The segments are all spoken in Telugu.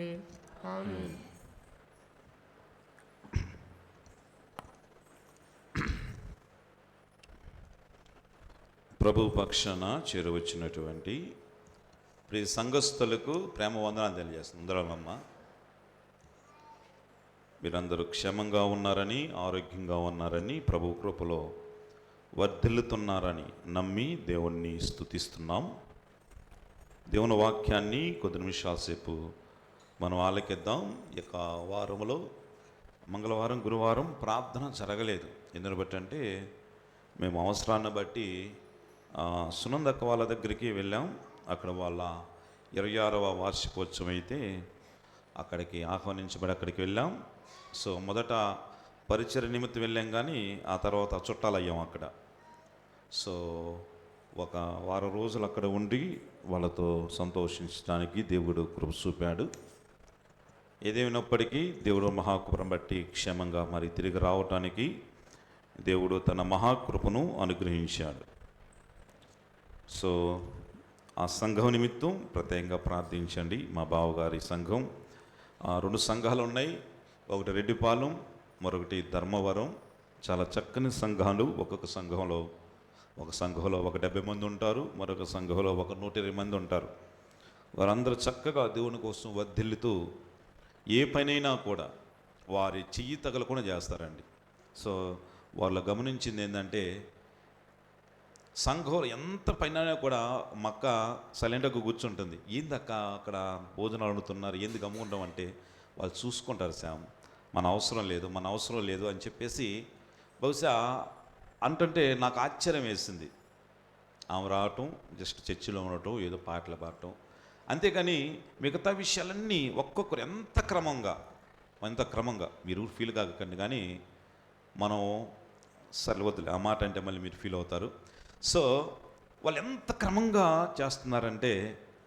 తండ్రి. ఆమేన్. ప్రభు పక్షాన చేరువచ్చినటువంటి ప్రియ సంఘస్థులకు ప్రేమ వందనాలు తెలియజేస్తుంది. అందరమ్మ మీరందరూ క్షేమంగా ఉన్నారని, ఆరోగ్యంగా ఉన్నారని, ప్రభు కృపలో వర్ధిల్లుతున్నారని నమ్మి దేవుణ్ణి స్తుతిస్తున్నాం. దేవుని వాక్యాన్ని కొద్ది నిమిషాల సేపు మనం ఆలకిద్దాం. ఇక వారంలో మంగళవారం, గురువారం ప్రార్థన జరగలేదు. ఎందుని బట్టి అంటే మేము అవసరాన్ని బట్టి సునందక్క వాళ్ళ దగ్గరికి వెళ్ళాం. అక్కడ వాళ్ళ 26వ వార్షికోత్సవం అయితే అక్కడికి ఆహ్వానించబడి అక్కడికి వెళ్ళాం. సో మొదట పరిచయ నిమిత్తం వెళ్ళాం, కానీ ఆ తర్వాత చుట్టాలయ్యాం అక్కడ. సో ఒక వారం రోజులు అక్కడ ఉండి వాళ్ళతో సంతోషించడానికి దేవుడు కృప చూపాడు. ఏదేమైనప్పటికీ దేవుడు మహాకృపను బట్టి క్షేమంగా మరి తిరిగి రావటానికి దేవుడు తన మహాకృపను అనుగ్రహించాడు. సో ఆ సంఘం నిమిత్తం ప్రత్యేకంగా ప్రార్థించండి. మా బావగారి సంఘం 2 సంఘాలు ఉన్నాయి. ఒకటి రెడ్డిపాలెం, మరొకటి ధర్మవరం. చాలా చక్కని సంఘాలు. ఒక్కొక్క సంఘంలో ఒక 70 మంది ఉంటారు, మరొక సంఘంలో ఒక 120 మంది ఉంటారు. వారందరూ చక్కగా దేవుని కోసం వర్ధిల్లుతూ ఏ పనైనా కూడా వారి చెయ్యి తగలకుండా చేస్తారండి. సో వాళ్ళు గమనించింది ఏంటంటే, సంఘంలో ఎంత పైన కూడా మక్క సైలెంట్గా కూర్చుంటుంది. ఏందక్క అక్కడ భోజనాలు వండుతున్నారు, ఏంది గమ్ముకుంటాం అంటే వాళ్ళు చూసుకుంటారు. శామ్ మన అవసరం లేదు అని చెప్పేసి బహుశా అంటుంటే నాకు ఆశ్చర్యం వేసింది. ఆమె రావటం, జస్ట్ చర్చిలో ఉండటం, ఏదో పాటలు పాడటం, అంతేకాని మిగతా విషయాలన్నీ ఒక్కొక్కరు ఎంత క్రమంగా మీరు ఫీల్ కాకండి, కానీ మనం సరే వద్దులే ఆ మాట అంటే మళ్ళీ మీరు ఫీల్ అవుతారు. సో వాళ్ళు ఎంత క్రమంగా చేస్తున్నారంటే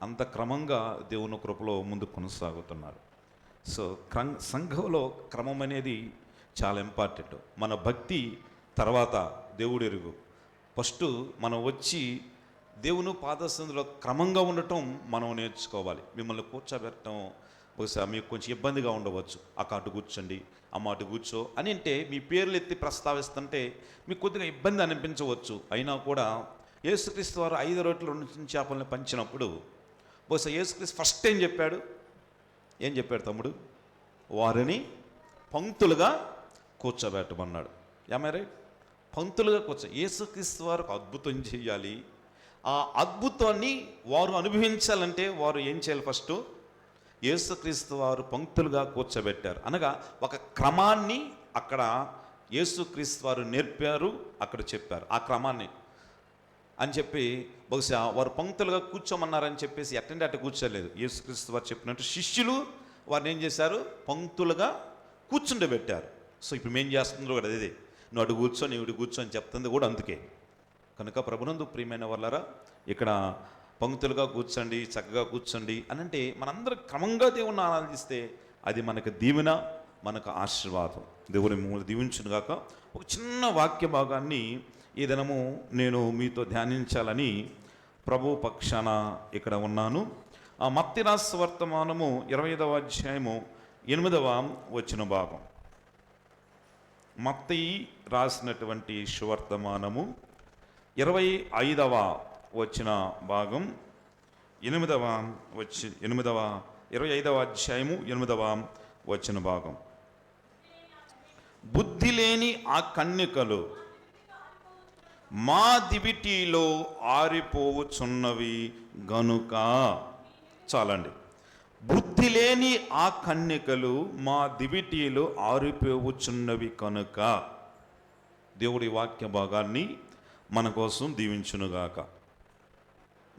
అంత క్రమంగా దేవుని కృపలో ముందు కొనసాగుతున్నారు. సో సంఘంలో క్రమం అనేది చాలా ఇంపార్టెంట్. మన భక్తి తర్వాత దేవుడు ఎరుగు. ఫస్ట్ మనం వచ్చి దేవుని పాదసందులో క్రమంగా ఉండటం మనం నేర్చుకోవాలి. మిమ్మల్ని కూర్చోబెట్టడం బహుశా మీకు కొంచెం ఇబ్బందిగా ఉండవచ్చు. అటు కూర్చోండి, అటు కూర్చో అని అంటే మీ పేర్లు ఎత్తి ప్రస్తావిస్తుంటే మీకు కొద్దిగా ఇబ్బంది అనిపించవచ్చు. అయినా కూడా యేసుక్రీస్తు వారు 5 రొట్టెలు 2 చేపలను పంచినప్పుడు బహుశా యేసుక్రీస్తు ఫస్ట్ ఏం చెప్పాడు తమ్ముడు? వారిని పంక్తులుగా కూర్చోబెట్టమన్నాడు. రైట్? పంక్తులుగా యేసుక్రీస్తు వారు అద్భుతం చేయాలి. ఆ అద్భుతాన్ని వారు అనుభవించాలంటే వారు ఏం చేయాలి? ఫస్ట్ యేసుక్రీస్తు వారు పంక్తులుగా కూర్చోబెట్టారు. అనగా ఒక క్రమాన్ని అక్కడ యేసుక్రీస్తు వారు నేర్పారు, అక్కడ చెప్పారు ఆ క్రమాన్ని అని చెప్పి. బహుశా వారు పంక్తులుగా కూర్చోమన్నారని చెప్పేసి అటు కూర్చోలేదు. యేసుక్రీస్తు వారు చెప్పినట్టు శిష్యులు వారిని ఏం చేశారు? పంక్తులుగా కూర్చుండబెట్టారు. సో ఇప్పుడు మేము చేస్తుందో కూడా అదే, నువ్వు అటు కూర్చో, నువ్వు ఇటు కూర్చో అని చెప్తుంది కూడా అందుకే. కనుక ప్రభునందు ప్రియమైన వాళ్ళారా, ఇక్కడ పంక్తులుగా కూర్చోండి, చక్కగా కూర్చోండి అని అంటే మనందరం క్రమంగా దేవుణ్ణి ఆరాధిస్తే అది మనకు దీవెన, మనకు ఆశీర్వాదం. దేవుని మిమ్మల్ని దీవించునుగాక. ఒక చిన్న వాక్య భాగాన్ని ఈ దినము నేను మీతో ధ్యానించాలని ప్రభు పక్షాన ఇక్కడ ఉన్నాను. ఆ మత్తయి రాసిన వర్తమానము 25వ అధ్యాయము 8వ వచన భాగం. మత్తయి రాసినటువంటి సువర్తమానము 25వ వచన భాగం 25వ అధ్యాయము 8వ వచన భాగం. బుద్ధి లేని ఆ కన్యకలు మా దివిటీలో ఆరిపోవుచున్నవి గనుక. చాలండి. బుద్ధి లేని ఆ కన్యకలు మా దివిటీలో ఆరిపోవుచున్నవి కనుక. దేవుడి వాక్య భాగాన్ని మన కోసం దీవించునుగాక.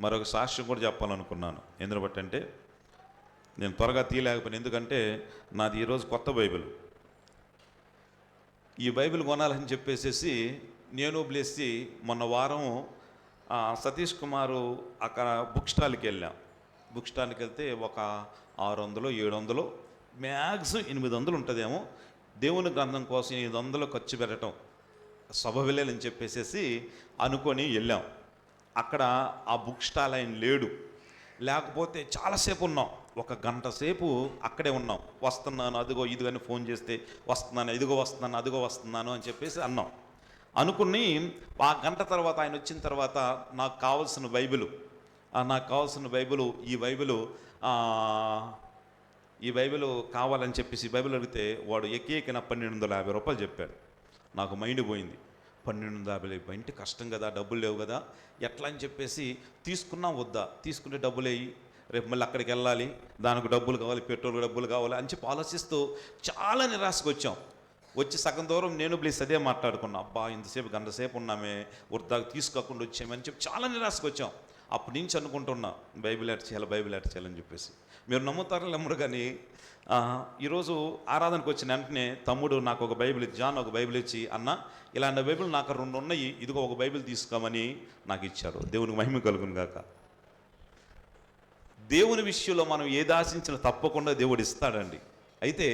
మరొక సాక్ష్యం కూడా చెప్పాలనుకున్నాను. ఎందుకు బట్టి అంటే నేను త్వరగా తీయలేకపోయాను. ఎందుకంటే నాది ఈరోజు కొత్త బైబిల్. ఈ బైబిల్ కొనాలని చెప్పేసి నేను బ్లెస్సి మొన్న వారం సతీష్ కుమారు అక్కడ బుక్ స్టాల్కి వెళ్ళాం. బుక్ స్టాల్కి వెళ్తే ఒక 600 700 మ్యాక్సిమం 800 ఉంటుందేమో. దేవుని గ్రంథం కోసం 800 ఖర్చు పెట్టడం సభ వెళ్ళాలని చెప్పేసి అనుకొని వెళ్ళాం. అక్కడ ఆ బుక్ స్టాల్ ఆయన లేడు. లేకపోతే చాలాసేపు ఉన్నాం. ఒక గంట సేపు అక్కడే ఉన్నాం. వస్తున్నాను, అదిగో ఇదిగని ఫోన్ చేస్తే వస్తున్నాను, ఇదిగో వస్తున్నాను, అదిగో వస్తున్నాను అని చెప్పేసి అన్నాం. అనుకుని ఆ గంట తర్వాత ఆయన వచ్చిన తర్వాత నాకు కావాల్సిన బైబిలు ఈ బైబిలు కావాలని చెప్పేసి బైబిల్ అడిగితే వాడు ఎక్కిన 1250 రూపాయలు చెప్పాడు. నాకు మైండ్ పోయింది. 1250 ఇంటి కష్టం కదా, డబ్బులు లేవు కదా, ఎట్లా అని చెప్పేసి తీసుకున్నాం. వద్దా, తీసుకుంటే డబ్బులు అయ్యి రేపు మళ్ళీ అక్కడికి వెళ్ళాలి, దానికి డబ్బులు కావాలి, పెట్రోల్ డబ్బులు కావాలి అని చెప్పి ఆలోచిస్తూ చాలా నిరాశకు వచ్చాం. వచ్చి సగం దూరం నేను ప్లీజ్ అదే మాట్లాడుకున్నా, అబ్బా ఇంతసేపు గంట సేపు ఉన్నామే, వృద్ధాకు తీసుకోకుండా వచ్చామని చెప్పి చాలా నిరాశకు వచ్చాం. అప్పటి నుంచి అనుకుంటున్నా బైబిల్ యాడ్ చేయాలని చెప్పేసి. మీరు నమ్ముతారో నమ్మరు కానీ ఈరోజు ఆరాధనకు వచ్చిన వెంటనే తమ్ముడు నాకు ఒక బైబిల్ జాన్ ఒక బైబిల్ ఇచ్చి, అన్న ఇలాంటి బైబిల్ నాకు 2 ఉన్నాయి, ఇదిగో ఒక బైబిల్ తీసుకోమని నాకు ఇచ్చాడు. దేవునికి మహిమ కలుగును గాక. దేవుని విషయంలో మనం ఏది ఆశించినా తప్పకుండా దేవుడు ఇస్తాడండి. అయితే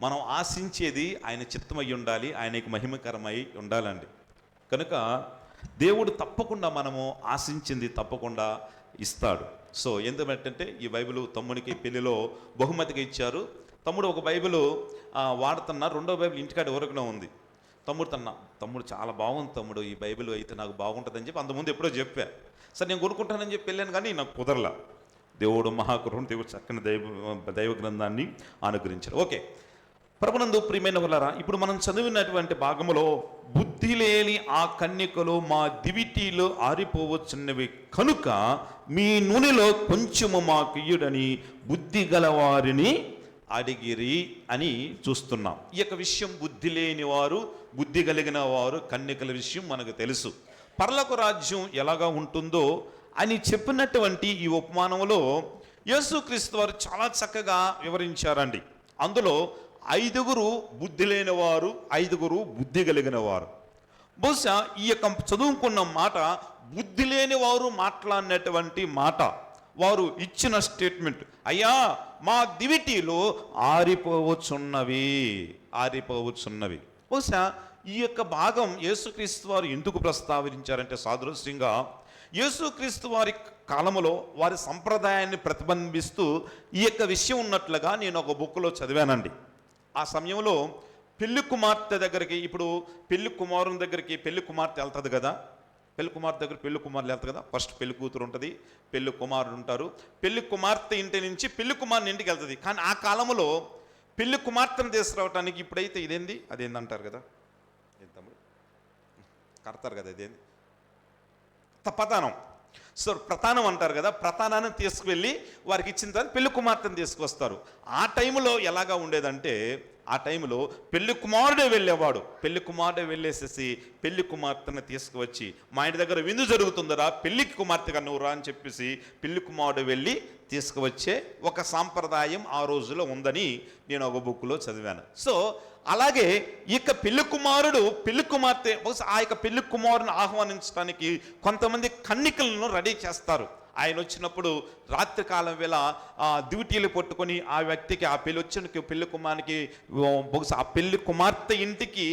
మనం ఆశించేది ఆయన చిత్తమై ఉండాలి, ఆయనకి మహిమకరమై ఉండాలండి. కనుక దేవుడు తప్పకుండా మనము ఆశించింది తప్పకుండా ఇస్తాడు. సో ఎందుకంటే ఈ బైబిల్ తమ్మునికి పెళ్లిలో బహుమతిగా ఇచ్చారు. తమ్ముడు ఒక బైబిల్ వాడుతున్నా, 2వ బైబిల్ ఇంటికాడ ఎవరికైనా ఉంది. తమ్ముడు చాలా బాగుంది తమ్ముడు, ఈ బైబిల్ అయితే నాకు బాగుంటుందని చెప్పి అంతకుముందు ఎప్పుడో చెప్పా. సరే నేను కొనుక్కుంటానని చెప్పి వెళ్ళాను, కానీ నాకు కుదరలా. దేవుడు మహాకరుణ, దేవుడు చక్కని దైవ గ్రంథాన్ని అనుగ్రహించాడు. ఓకే, ప్రభునందు ప్రియమైన వాళ్ళారా, ఇప్పుడు మనం చదివినటువంటి భాగములో బుద్ధి లేని ఆ కన్యకలు మా దివిటీలో ఆరిపోవచ్చున్నవి కనుక మీ నూనెలో కొంచెము మాకు ఇయ్యుడని బుద్ధి గలవారిని అడిగిరి అని చూస్తున్నాం. ఈ యొక్క విషయం బుద్ధి లేని వారు, బుద్ధి కలిగిన వారు కన్యకల విషయం మనకు తెలుసు. పరలోక రాజ్యం ఎలాగా ఉంటుందో అని చెప్పినటువంటి ఈ ఉపమానంలో యేసుక్రీస్తు వారు చాలా చక్కగా వివరించారండి. అందులో 5 బుద్ధి లేని వారు, 5 బుద్ధి కలిగిన వారు. బహుశా ఈ యొక్క చదువుకున్న మాట బుద్ధి లేని వారు మాట్లాడినటువంటి మాట, వారు ఇచ్చిన స్టేట్మెంట్, అయ్యా మా దివిటీలో ఆరిపోవచ్చున్నవి. బహుశా ఈ యొక్క భాగం యేసుక్రీస్తు వారు ఎందుకు ప్రస్తావించారంటే సాదృశ్యంగా యేసుక్రీస్తు వారి కాలంలో వారి సంప్రదాయాన్ని ప్రతిబింబిస్తూ ఈ యొక్క విషయం ఉన్నట్లుగా నేను ఒక బుక్లో చదివానండి. ఆ సమయంలో పెళ్లి కుమార్తె దగ్గరికి, ఇప్పుడు పెళ్లి కుమారుని దగ్గరికి పెళ్లి కుమార్తె వెళ్తుంది కదా, పెళ్లి కుమార్తె దగ్గర పెళ్లి కుమారులు వెళ్తుంది కదా. ఫస్ట్ పెళ్లి కూతురు ఉంటుంది, పెళ్లి కుమారుడు ఉంటారు. పెళ్లి కుమార్తె ఇంటి నుంచి పెళ్లి కుమారుని ఇంటికి వెళ్తుంది. కానీ ఆ కాలంలో పెళ్లి కుమార్తెను తీసుకురావటానికి ఇప్పుడైతే అదేందంటారు కదా, తమ్ముడు కడతారు కదా, ఇదేంది ప్రతానం. సో ప్రతానం అంటారు కదా, ప్రతానాన్ని తీసుకువెళ్ళి వారికి ఇచ్చిన తర్వాత పెళ్లి కుమార్తెను తీసుకొస్తారు. ఆ టైంలో ఎలాగా ఉండేదంటే, ఆ టైంలో పెళ్లి కుమారుడే వెళ్ళేవాడు. పెళ్లి కుమారుడే వెళ్ళేసేసి పెళ్లి కుమార్తెను తీసుకువచ్చి, మా ఇంటి దగ్గర విందు జరుగుతుందరా, పెళ్లికి కుమార్తెగా నువ్వు రా అని చెప్పేసి పెళ్లి కుమారుడు వెళ్ళి తీసుకువచ్చే ఒక సాంప్రదాయం ఆ రోజులో ఉందని నేను ఒక బుక్లో చదివాను. సో అలాగే ఇక పెళ్లి కుమారుడు పెళ్లి కుమార్తె, బహుశా ఆ యొక్క పెళ్లి కుమారుని ఆహ్వానించడానికి కొంతమంది కన్నికలను రెడీ చేస్తారు. ఆయన వచ్చినప్పుడు రాత్రి కాలం వేళ డ్యూటీలు పట్టుకొని ఆ వ్యక్తికి, ఆ పెళ్లి కుమారునికి బహుశా ఆ పెళ్లి కుమార్తె ఇంటికి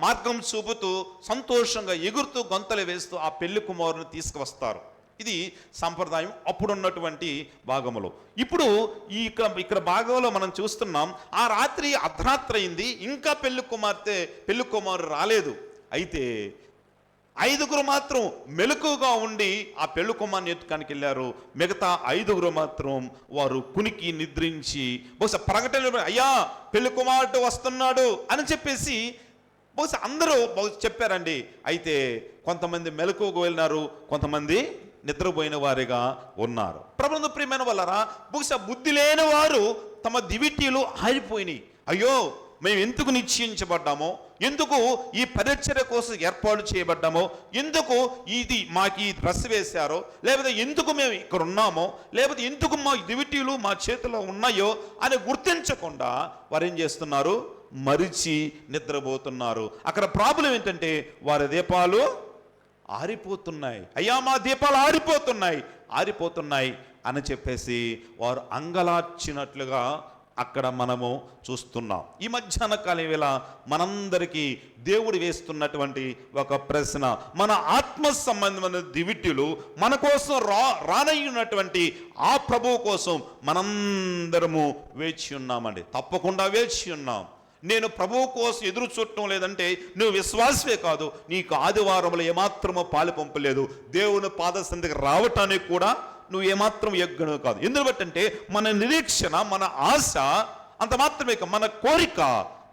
మార్గం చూపుతూ సంతోషంగా ఎగురుతూ గొంతలు వేస్తూ ఆ పెళ్లి కుమారుని తీసుకువస్తారు. ఇది సంప్రదాయం అప్పుడున్నటువంటి భాగంలో. ఇప్పుడు ఇక్కడ భాగంలో మనం చూస్తున్నాం, ఆ రాత్రి అర్ధరాత్రి అయింది, ఇంకా పెళ్లి కుమారు రాలేదు. అయితే 5 మాత్రం మెలకుగా ఉండి ఆ పెళ్లి కుమారుని ఎత్తుకానికి వెళ్ళారు. మిగతా 5 మాత్రం వారు కునికి నిద్రించి, బహుశా ప్రకటన, అయ్యా పెళ్లి కుమారుడు వస్తున్నాడు అని చెప్పేసి బహుశా అందరూ చెప్పారండి. అయితే కొంతమంది మెలకుగా వెళ్ళినారు, కొంతమంది నిద్రపోయిన వారిగా ఉన్నారు. ప్రభునందు ప్రియమైన వాళ్ళారా, బహుశా బుద్ధి లేని వారు తమ దివిటీలు ఆరిపోయినాయి. అయ్యో మేము ఎందుకు నిశ్చయించబడ్డామో, ఎందుకు ఈ పరిచర్య కోసం ఏర్పాటు చేయబడ్డామో, ఎందుకు మాకు ఈ డ్రెస్ వేశారో, లేకపోతే ఎందుకు మేము ఇక్కడ ఉన్నామో, లేకపోతే ఎందుకు మా దివిటీలు మా చేతిలో ఉన్నాయో అని గుర్తించకుండా వారు ఏం చేస్తున్నారు, మరిచి నిద్రపోతున్నారు. అక్కడ ప్రాబ్లం ఏంటంటే వారి దీపాలు ఆరిపోతున్నాయి. అయ్యా మా దీపాలు ఆరిపోతున్నాయి అని చెప్పేసి వారు అంగలార్చినట్లుగా అక్కడ మనము చూస్తున్నాం. ఈ మధ్యాహ్న కాలం వేళ మనందరికీ దేవుడు వేస్తున్నటువంటి ఒక ప్రశ్న, మన ఆత్మ సంబంధమైన దివిటీలు మన కోసం రానయ్యున్నటువంటి ఆ ప్రభువు కోసం మనందరము వేచి ఉన్నామండి. తప్పకుండా వేచి ఉన్నాం. నేను ప్రభువు కోసం ఎదురు చూడటం లేదంటే నువ్వు విశ్వాసమే కాదు, నీకు ఆదివారంలో ఏమాత్రమో పాలు పంపలేదు, దేవుని పాదసన్నిధికి రావటానికి కూడా నువ్వు ఏమాత్రం యజ్ఞను కాదు. ఎందుకు బట్టంటే మన నిరీక్షణ, మన ఆశ అంత మాత్రమే, మన కోరిక,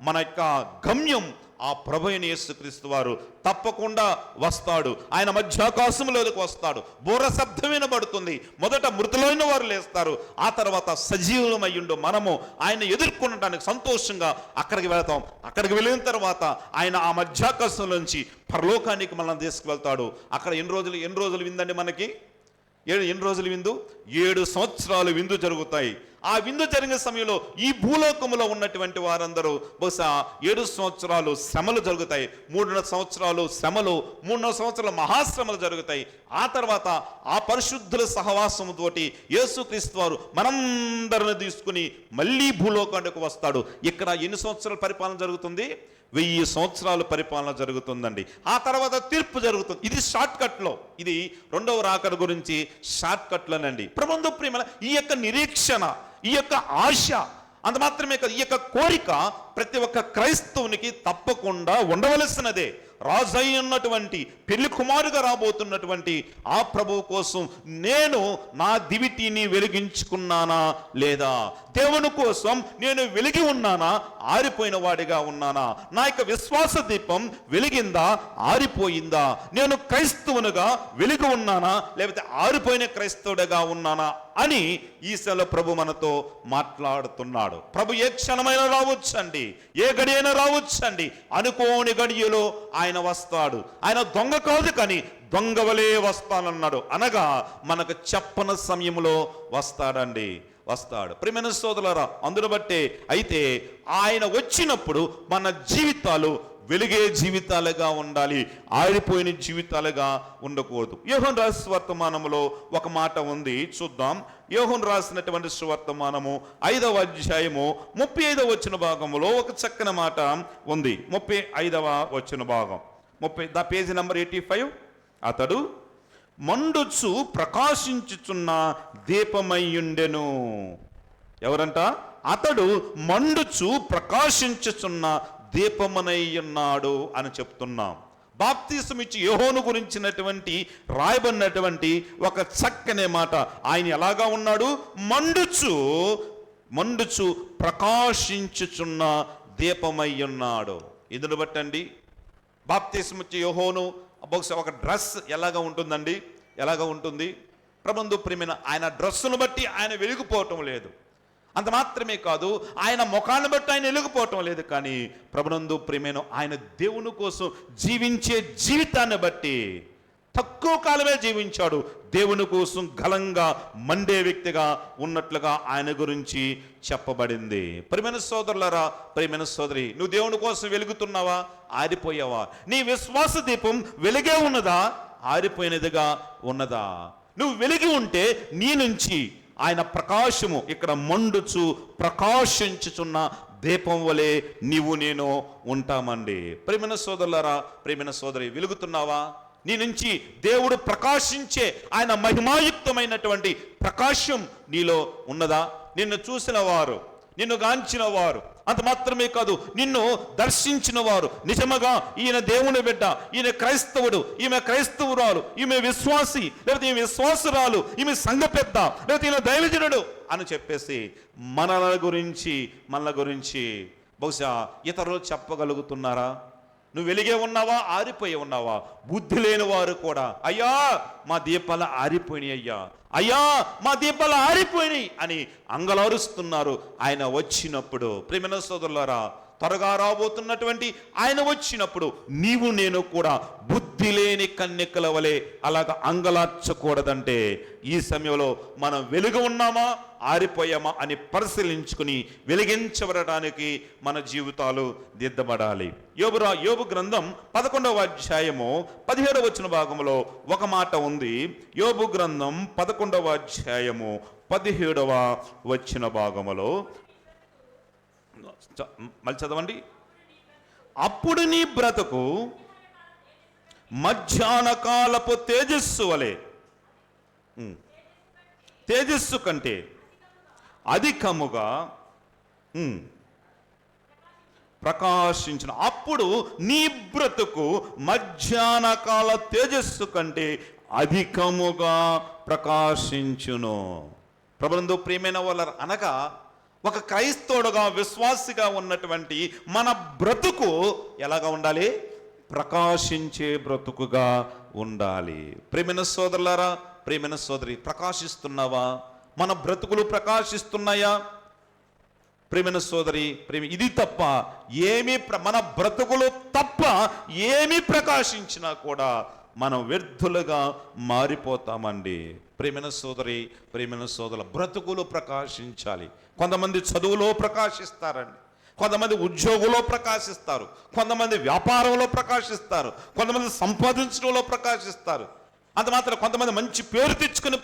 మన యొక్క గమ్యం ఆ ప్రభు అయిన యేసుక్రీస్తు వారు తప్పకుండా వస్తాడు. ఆయన మధ్యాకాశంలోకి వస్తాడు. బోర శబ్దం వినబడుతుంది. మొదట మృతులైన వారు లేస్తారు, ఆ తర్వాత సజీవులమయ్యుండు మనము ఆయన ఎదుర్కొనడానికి సంతోషంగా అక్కడికి వెళతాం. అక్కడికి వెళ్ళిన తర్వాత ఆయన ఆ మధ్యాకాశం నుంచి పరలోకానికి మనల్ని తీసుకువెళ్తాడు. అక్కడ ఎన్ని రోజులు విందండి మనకి? ఎన్ని రోజులు విందు? 7 సంవత్సరాలు విందు జరుగుతాయి. ఆ విందు జరిగిన సమయంలో ఈ భూలోకములో ఉన్నటువంటి వారందరూ బహుశా 7 సంవత్సరాలు శ్రమలు జరుగుతాయి, 3 సంవత్సరాలు శ్రమలు, 3 సంవత్సరాలు మహాశ్రమలు జరుగుతాయి. ఆ తర్వాత ఆ పరిశుద్ధుల సహవాసముతోటి యేసుక్రీస్తు వారు మనందరిని తీసుకుని మళ్ళీ భూలోకానికి వస్తాడు. ఇక్కడ ఎన్ని సంవత్సరాల పరిపాలన జరుగుతుంది? 1000 సంవత్సరాలు పరిపాలన జరుగుతుందండి. ఆ తర్వాత తీర్పు జరుగుతుంది. ఇది షార్ట్ కట్లో, ఇది రెండవ రాకడ గురించి షార్ట్ కట్లోనండి. ప్రభువు ప్రేమ, ఈ యొక్క నిరీక్షణ, ఈ యొక్క ఆశ, అంత మాత్రమే కాదు, ఈ యొక్క కోరిక ప్రతి ఒక్క క్రైస్తవునికి తప్పకుండా ఉండవలసినదే. రాజు ఉన్నటువంటి, పెళ్లి కుమారుగా రాబోతున్నటువంటి ఆ ప్రభువు కోసం నేను నా దివిటీని వెలిగించుకున్నానా లేదా? దేవుని కోసం నేను వెలిగి ఉన్నానా, ఆరిపోయిన వాడిగా ఉన్నానా? నా యొక్క విశ్వాస దీపం వెలిగిందా, ఆరిపోయిందా? నేను క్రైస్తవునిగా వెలిగి ఉన్నానా, లేకపోతే ఆరిపోయిన క్రైస్తవుడిగా ఉన్నానా అని ఈశలో ప్రభు మనతో మాట్లాడుతున్నాడు. ప్రభు ఏ క్షణమైనా రావచ్చండి, ఏ గడి అయినా రావచ్చండి. అనుకోని గడియలో ఆయన వస్తాడు. ఆయన దొంగ కాదు, కానీ దొంగవలే వస్తానన్నాడు. అనగా మనకు చెప్పని సమయంలో వస్తాడండి, వస్తాడు. ప్రియమైన సోదరులారా, అందును బట్టే అయితే ఆయన వచ్చినప్పుడు మన జీవితాలు వెలిగే జీవితాలుగా ఉండాలి, ఆరిపోయిన జీవితాలుగా ఉండకూడదు. యోహాను రాసిన సువర్తమానములో ఒక మాట ఉంది, చూద్దాం. యోహాను రాసినటువంటి సువర్తమానము 5వ అధ్యాయము 35వ వచన భాగములో ఒక చక్కని మాట ఉంది. 35వ వచన భాగం, పేజీ నంబర్ 85. అతడు మండుచు ప్రకాశించుచున్న దీపమయ్యుండెను. ఎవరంట? అతడు మండుచు ప్రకాశించుచున్న దీపమనై ఉన్నాడు అని చెప్తున్నాం. బాప్తిసం ఇచ్చి యోహాను గురించినటువంటి రాయబడినటువంటి ఒక చక్కనే మాట. ఆయన ఎలాగా ఉన్నాడు? మండుచు ప్రకాశించుచున్న దీపమై ఉన్నాడు. ఇందును బట్టండి, బాప్తిసం ఇచ్చి యోహాను బహుశా ఒక డ్రెస్ ఎలాగా ఉంటుందండి, ఎలాగా ఉంటుంది? ప్రభువు ప్రియమైన ఆయన డ్రెస్సును బట్టి ఆయన వెలిగిపోవటం లేదు. అంత మాత్రమే కాదు, ఆయన ముఖాన్ని బట్టి ఆయన వెలిగిపోవటం లేదు. కానీ ప్రభునందు ప్రియమైన ఆయన దేవుని కోసం జీవించే జీవితాన్ని బట్టి తక్కువ కాలమే జీవించాడు. దేవుని కోసం ఘనంగా మండే వ్యక్తిగా ఉన్నట్లుగా ఆయన గురించి చెప్పబడింది. ప్రియమైన సోదరులారా, ప్రియమైన సోదరి, నువ్వు దేవుని కోసం వెలుగుతున్నావా, ఆరిపోయావా? నీ విశ్వాస దీపం వెలిగే ఉన్నదా, ఆరిపోయినదిగా ఉన్నదా? నువ్వు వెలిగి ఉంటే నీ నుంచి ఆయన ప్రకాశము ఇక్కడ మండుచు ప్రకాశించుచున్న దీపం వలె నీవు నేను ఉంటామండి. ప్రియమైన సోదరులారా, ప్రియమైన సోదరి, వెలుగుతున్నావా? నీ నుంచి దేవుడు ప్రకాశించే ఆయన మహిమాయుక్తమైనటువంటి ప్రకాశం నీలో ఉన్నదా? నిన్ను చూసిన వారు, నిన్ను గాంచిన వారు, అంత మాత్రమే కాదు, నిన్ను దర్శించిన వారు నిజముగా ఈయన దేవుని బిడ్డ, ఈయన క్రైస్తవుడు, ఈమె క్రైస్తవురాలు, ఈమె విశ్వాసి, లేకపోతే ఈమె విశ్వాసురాలు, ఈమె సంఘ పెద్ద, లేకపోతే ఈయన దైవజనుడు అని చెప్పేసి మనల గురించి బహుశా ఇతరులు చెప్పగలుగుతున్నారా? నువ్వు వెలిగే ఉన్నావా, ఆరిపోయి ఉన్నావా? బుద్ధి లేని వారు కూడా, అయ్యా మా దీపాలు ఆరిపోయినాయి, అయ్యా మా దీపాలు ఆరిపోయినాయి అని అంగలారుస్తున్నారు ఆయన వచ్చినప్పుడు. ప్రియమైన సోదరులారా, త్వరగా రాబోతున్నటువంటి ఆయన వచ్చినప్పుడు నీవు నేను కూడా బుద్ధి లేని కన్యకల వలె అలాగ అంగలార్చకూడదంటే ఈ సమయంలో మనం వెలుగు ఉన్నామా, ఆరిపోయామా అని పరిశీలించుకుని వెలిగించబడటానికి మన జీవితాలు దిద్దబడాలి. యోబు గ్రంథం 11వ అధ్యాయము 17వ వచన భాగంలో ఒక మాట ఉంది. యోబు గ్రంథం 11వ అధ్యాయము 17వ వచన భాగములో మళ్ళీ చదవండి. అప్పుడు నీ బ్రతుకు మధ్యాహ్న కాలపు తేజస్సు వలె, తేజస్సు కంటే అధికముగా ప్రకాశించిన. అప్పుడు నీ బ్రతుకు మధ్యాహ్న కాల తేజస్సు కంటే అధికముగా ప్రకాశించును. ప్రభునందు ప్రియమైన వాళ్ళ అనగా ఒక క్రైస్తవుడుగా విశ్వాసిగా ఉన్నటువంటి మన బ్రతుకు ఎలాగా ఉండాలి? ప్రకాశించే బ్రతుకుగా ఉండాలి. ప్రియమైన సోదరులారా, ప్రియమైన సోదరి, ప్రకాశిస్తున్నావా? మన బ్రతుకులు ప్రకాశిస్తున్నాయా? ప్రియమైన సోదరి, ఇది తప్ప ఏమి మన బ్రతుకులు తప్ప ఏమి ప్రకాశించినా కూడా మనం వ్యర్థులుగా మారిపోతామండి. ప్రియమైన సోదరి, ప్రియమైన సోదరుల, బ్రతుకులు ప్రకాశించాలి. కొంతమంది చదువులో ప్రకాశిస్తారండి, కొంతమంది ఉద్యోగంలో ప్రకాశిస్తారు, కొంతమంది వ్యాపారంలో ప్రకాశిస్తారు, కొంతమంది సంపాదించడంలో ప్రకాశిస్తారు. అంత మాత్రం కొంతమంది మంచి పేరు తెచ్చుకుని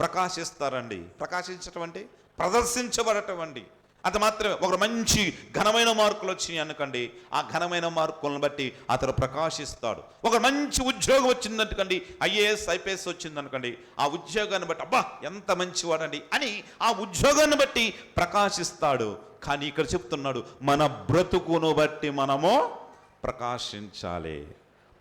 ప్రకాశిస్తారండి. ప్రకాశించటం అంటే ప్రదర్శించబడటం అండి. అంత మాత్రమే. ఒకరు మంచి ఘనమైన మార్కులు వచ్చినాయి అనుకోండి, ఆ ఘనమైన మార్కులను బట్టి అతను ప్రకాశిస్తాడు. ఒక మంచి ఉద్యోగం వచ్చిందనుకోండి, IAS IPS వచ్చింది అనుకోండి, ఆ ఉద్యోగాన్ని బట్టి అబ్బా ఎంత మంచివాడండి అని ఆ ఉద్యోగాన్ని బట్టి ప్రకాశిస్తాడు. కానీ ఇక్కడ చెప్తున్నాడు, మన బ్రతుకును బట్టి మనము ప్రకాశించాలి.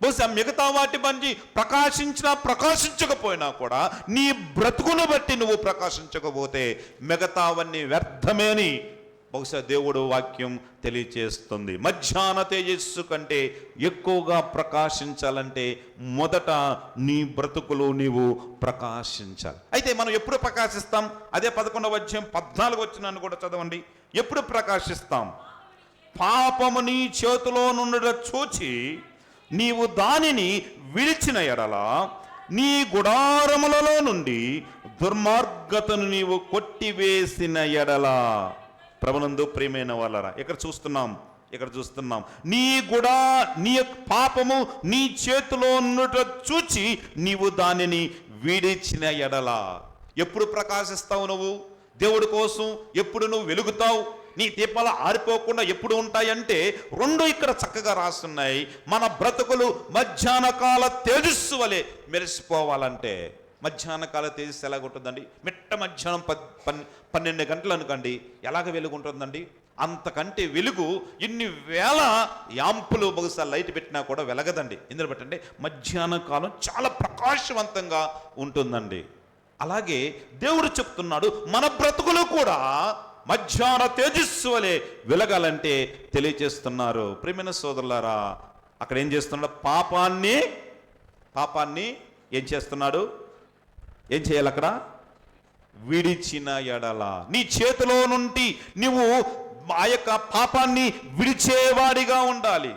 బహుశా మిగతా వాటి మంచి ప్రకాశించినా ప్రకాశించకపోయినా కూడా నీ బ్రతుకును బట్టి నువ్వు ప్రకాశించకపోతే మిగతావన్నీ వ్యర్థమే అని బహుశా దేవుడు వాక్యం తెలియచేస్తుంది. మధ్యాహ్న తేజస్సు కంటే ఎక్కువగా ప్రకాశించాలంటే మొదట నీ బ్రతుకులు నీవు ప్రకాశించాలి. అయితే మనం ఎప్పుడు ప్రకాశిస్తాం? అదే 11వ అధ్యాయం 14 వచనాన్ని కూడా చదవండి. ఎప్పుడు ప్రకాశిస్తాం? పాపము నీ చేతిలో నుండి చూచి నీవు దానిని విడిచిన ఎడల నీ గుడారములలో నుండి దుర్మార్గతను నీవు కొట్టివేసిన ఎడల. ప్రభునందు ప్రియమైన వాళ్ళరా, ఇక్కడ చూస్తున్నాం నీ పాపము నీ చేతిలో ఉన్నట చూచి నీవు దానిని విడిచిన ఎడల. ఎప్పుడు ప్రకాశిస్తావు నువ్వు దేవుడి కోసం? ఎప్పుడు నువ్వు వెలుగుతావు? నీ దీపాలు ఆరిపోకుండా ఎప్పుడు ఉంటాయంటే 2 ఇక్కడ చక్కగా రాస్తున్నాయి. మన బ్రతుకులు మధ్యాహ్న కాల తేజస్సు వలె మెరిసిపోవాలంటే మధ్యాహ్న కాల తేజస్సు ఎలాగుంటుందండి? మిట్ట మధ్యాహ్నం 12 గంటలు అనుకోండి, ఎలాగ వెలుగు ఉంటుందండి? అంతకంటే వెలుగు ఇన్ని వేల యాంపులు బహుశా లైట్ పెట్టినా కూడా వెలగదండి. ఎందుకు పెట్టండి? మధ్యాహ్న కాలం చాలా ప్రకాశవంతంగా ఉంటుందండి. అలాగే దేవుడు చెప్తున్నాడు, మన బ్రతుకులు కూడా మధ్యాహ్న తేజస్సు వలె వెలగాలంటే తెలియజేస్తున్నారు. ప్రియమైన సోదరులారా, అక్కడ ఏం చేస్తున్నాడు? పాపాన్ని ఏం చేస్తున్నాడు? ఏం చేయాలి అక్కడ? విడిచిన ఎడల. నీ చేతిలో నుండి నువ్వు ఆ యొక్క పాపాన్ని విడిచేవాడిగా ఉండాలి.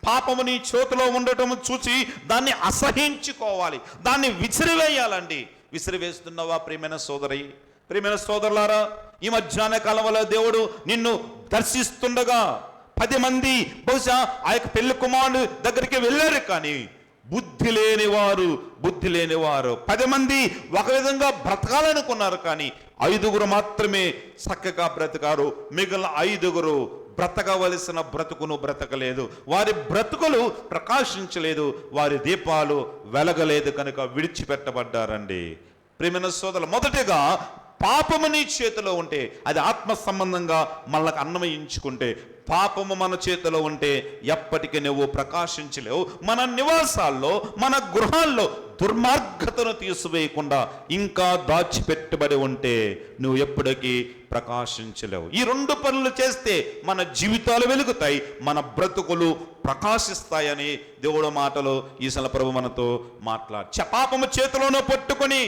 పాపము నీ చేతిలో ఉండటం చూసి దాన్ని అసహించుకోవాలి, దాన్ని విసిరివేయాలండి. విసిరివేస్తున్నావా ప్రియమైన సోదరి, ప్రియమైన సోదరులారా? ఈ మధ్యాహ్న కాలంలో దేవుడు నిన్ను దర్శిస్తుండగా 10 మంది బహుశా ఆ యొక్క పెళ్లి కుమారుడు దగ్గరికి వెళ్ళారు, కానీ బుద్ధి లేనివారు 10 మంది ఒక విధంగా బ్రతకాలనుకున్నారు, కానీ 5 మాత్రమే చక్కగా బ్రతకారు. మిగిలిన 5 బ్రతకవలసిన బ్రతుకును బ్రతకలేదు. వారి బ్రతుకులు ప్రకాశించలేదు, వారి దీపాలు వెలగలేదు, కనుక విడిచిపెట్టబడ్డారండి. ప్రియమైన సోదరులు, మొదటిగా పాపము నీ చేతిలో ఉంటే, అది ఆత్మ సంబంధంగా మనకు అన్వయించుకుంటే, పాపము మన చేతిలో ఉంటే ఎప్పటికీ నువ్వు ప్రకాశించలేవు. మన నివాసాల్లో, మన గృహాల్లో దుర్మార్గతను తీసివేయకుండా ఇంకా దాచిపెట్టబడి ఉంటే నువ్వు ఎప్పటికీ ప్రకాశించలేవు. ఈ 2 పనులు చేస్తే మన జీవితాలు వెలుగుతాయి, మన బ్రతుకులు ప్రకాశిస్తాయని దేవుడు మాటలు ఈసల ప్రభు మనతో పాపము చేతిలోనూ పట్టుకొని,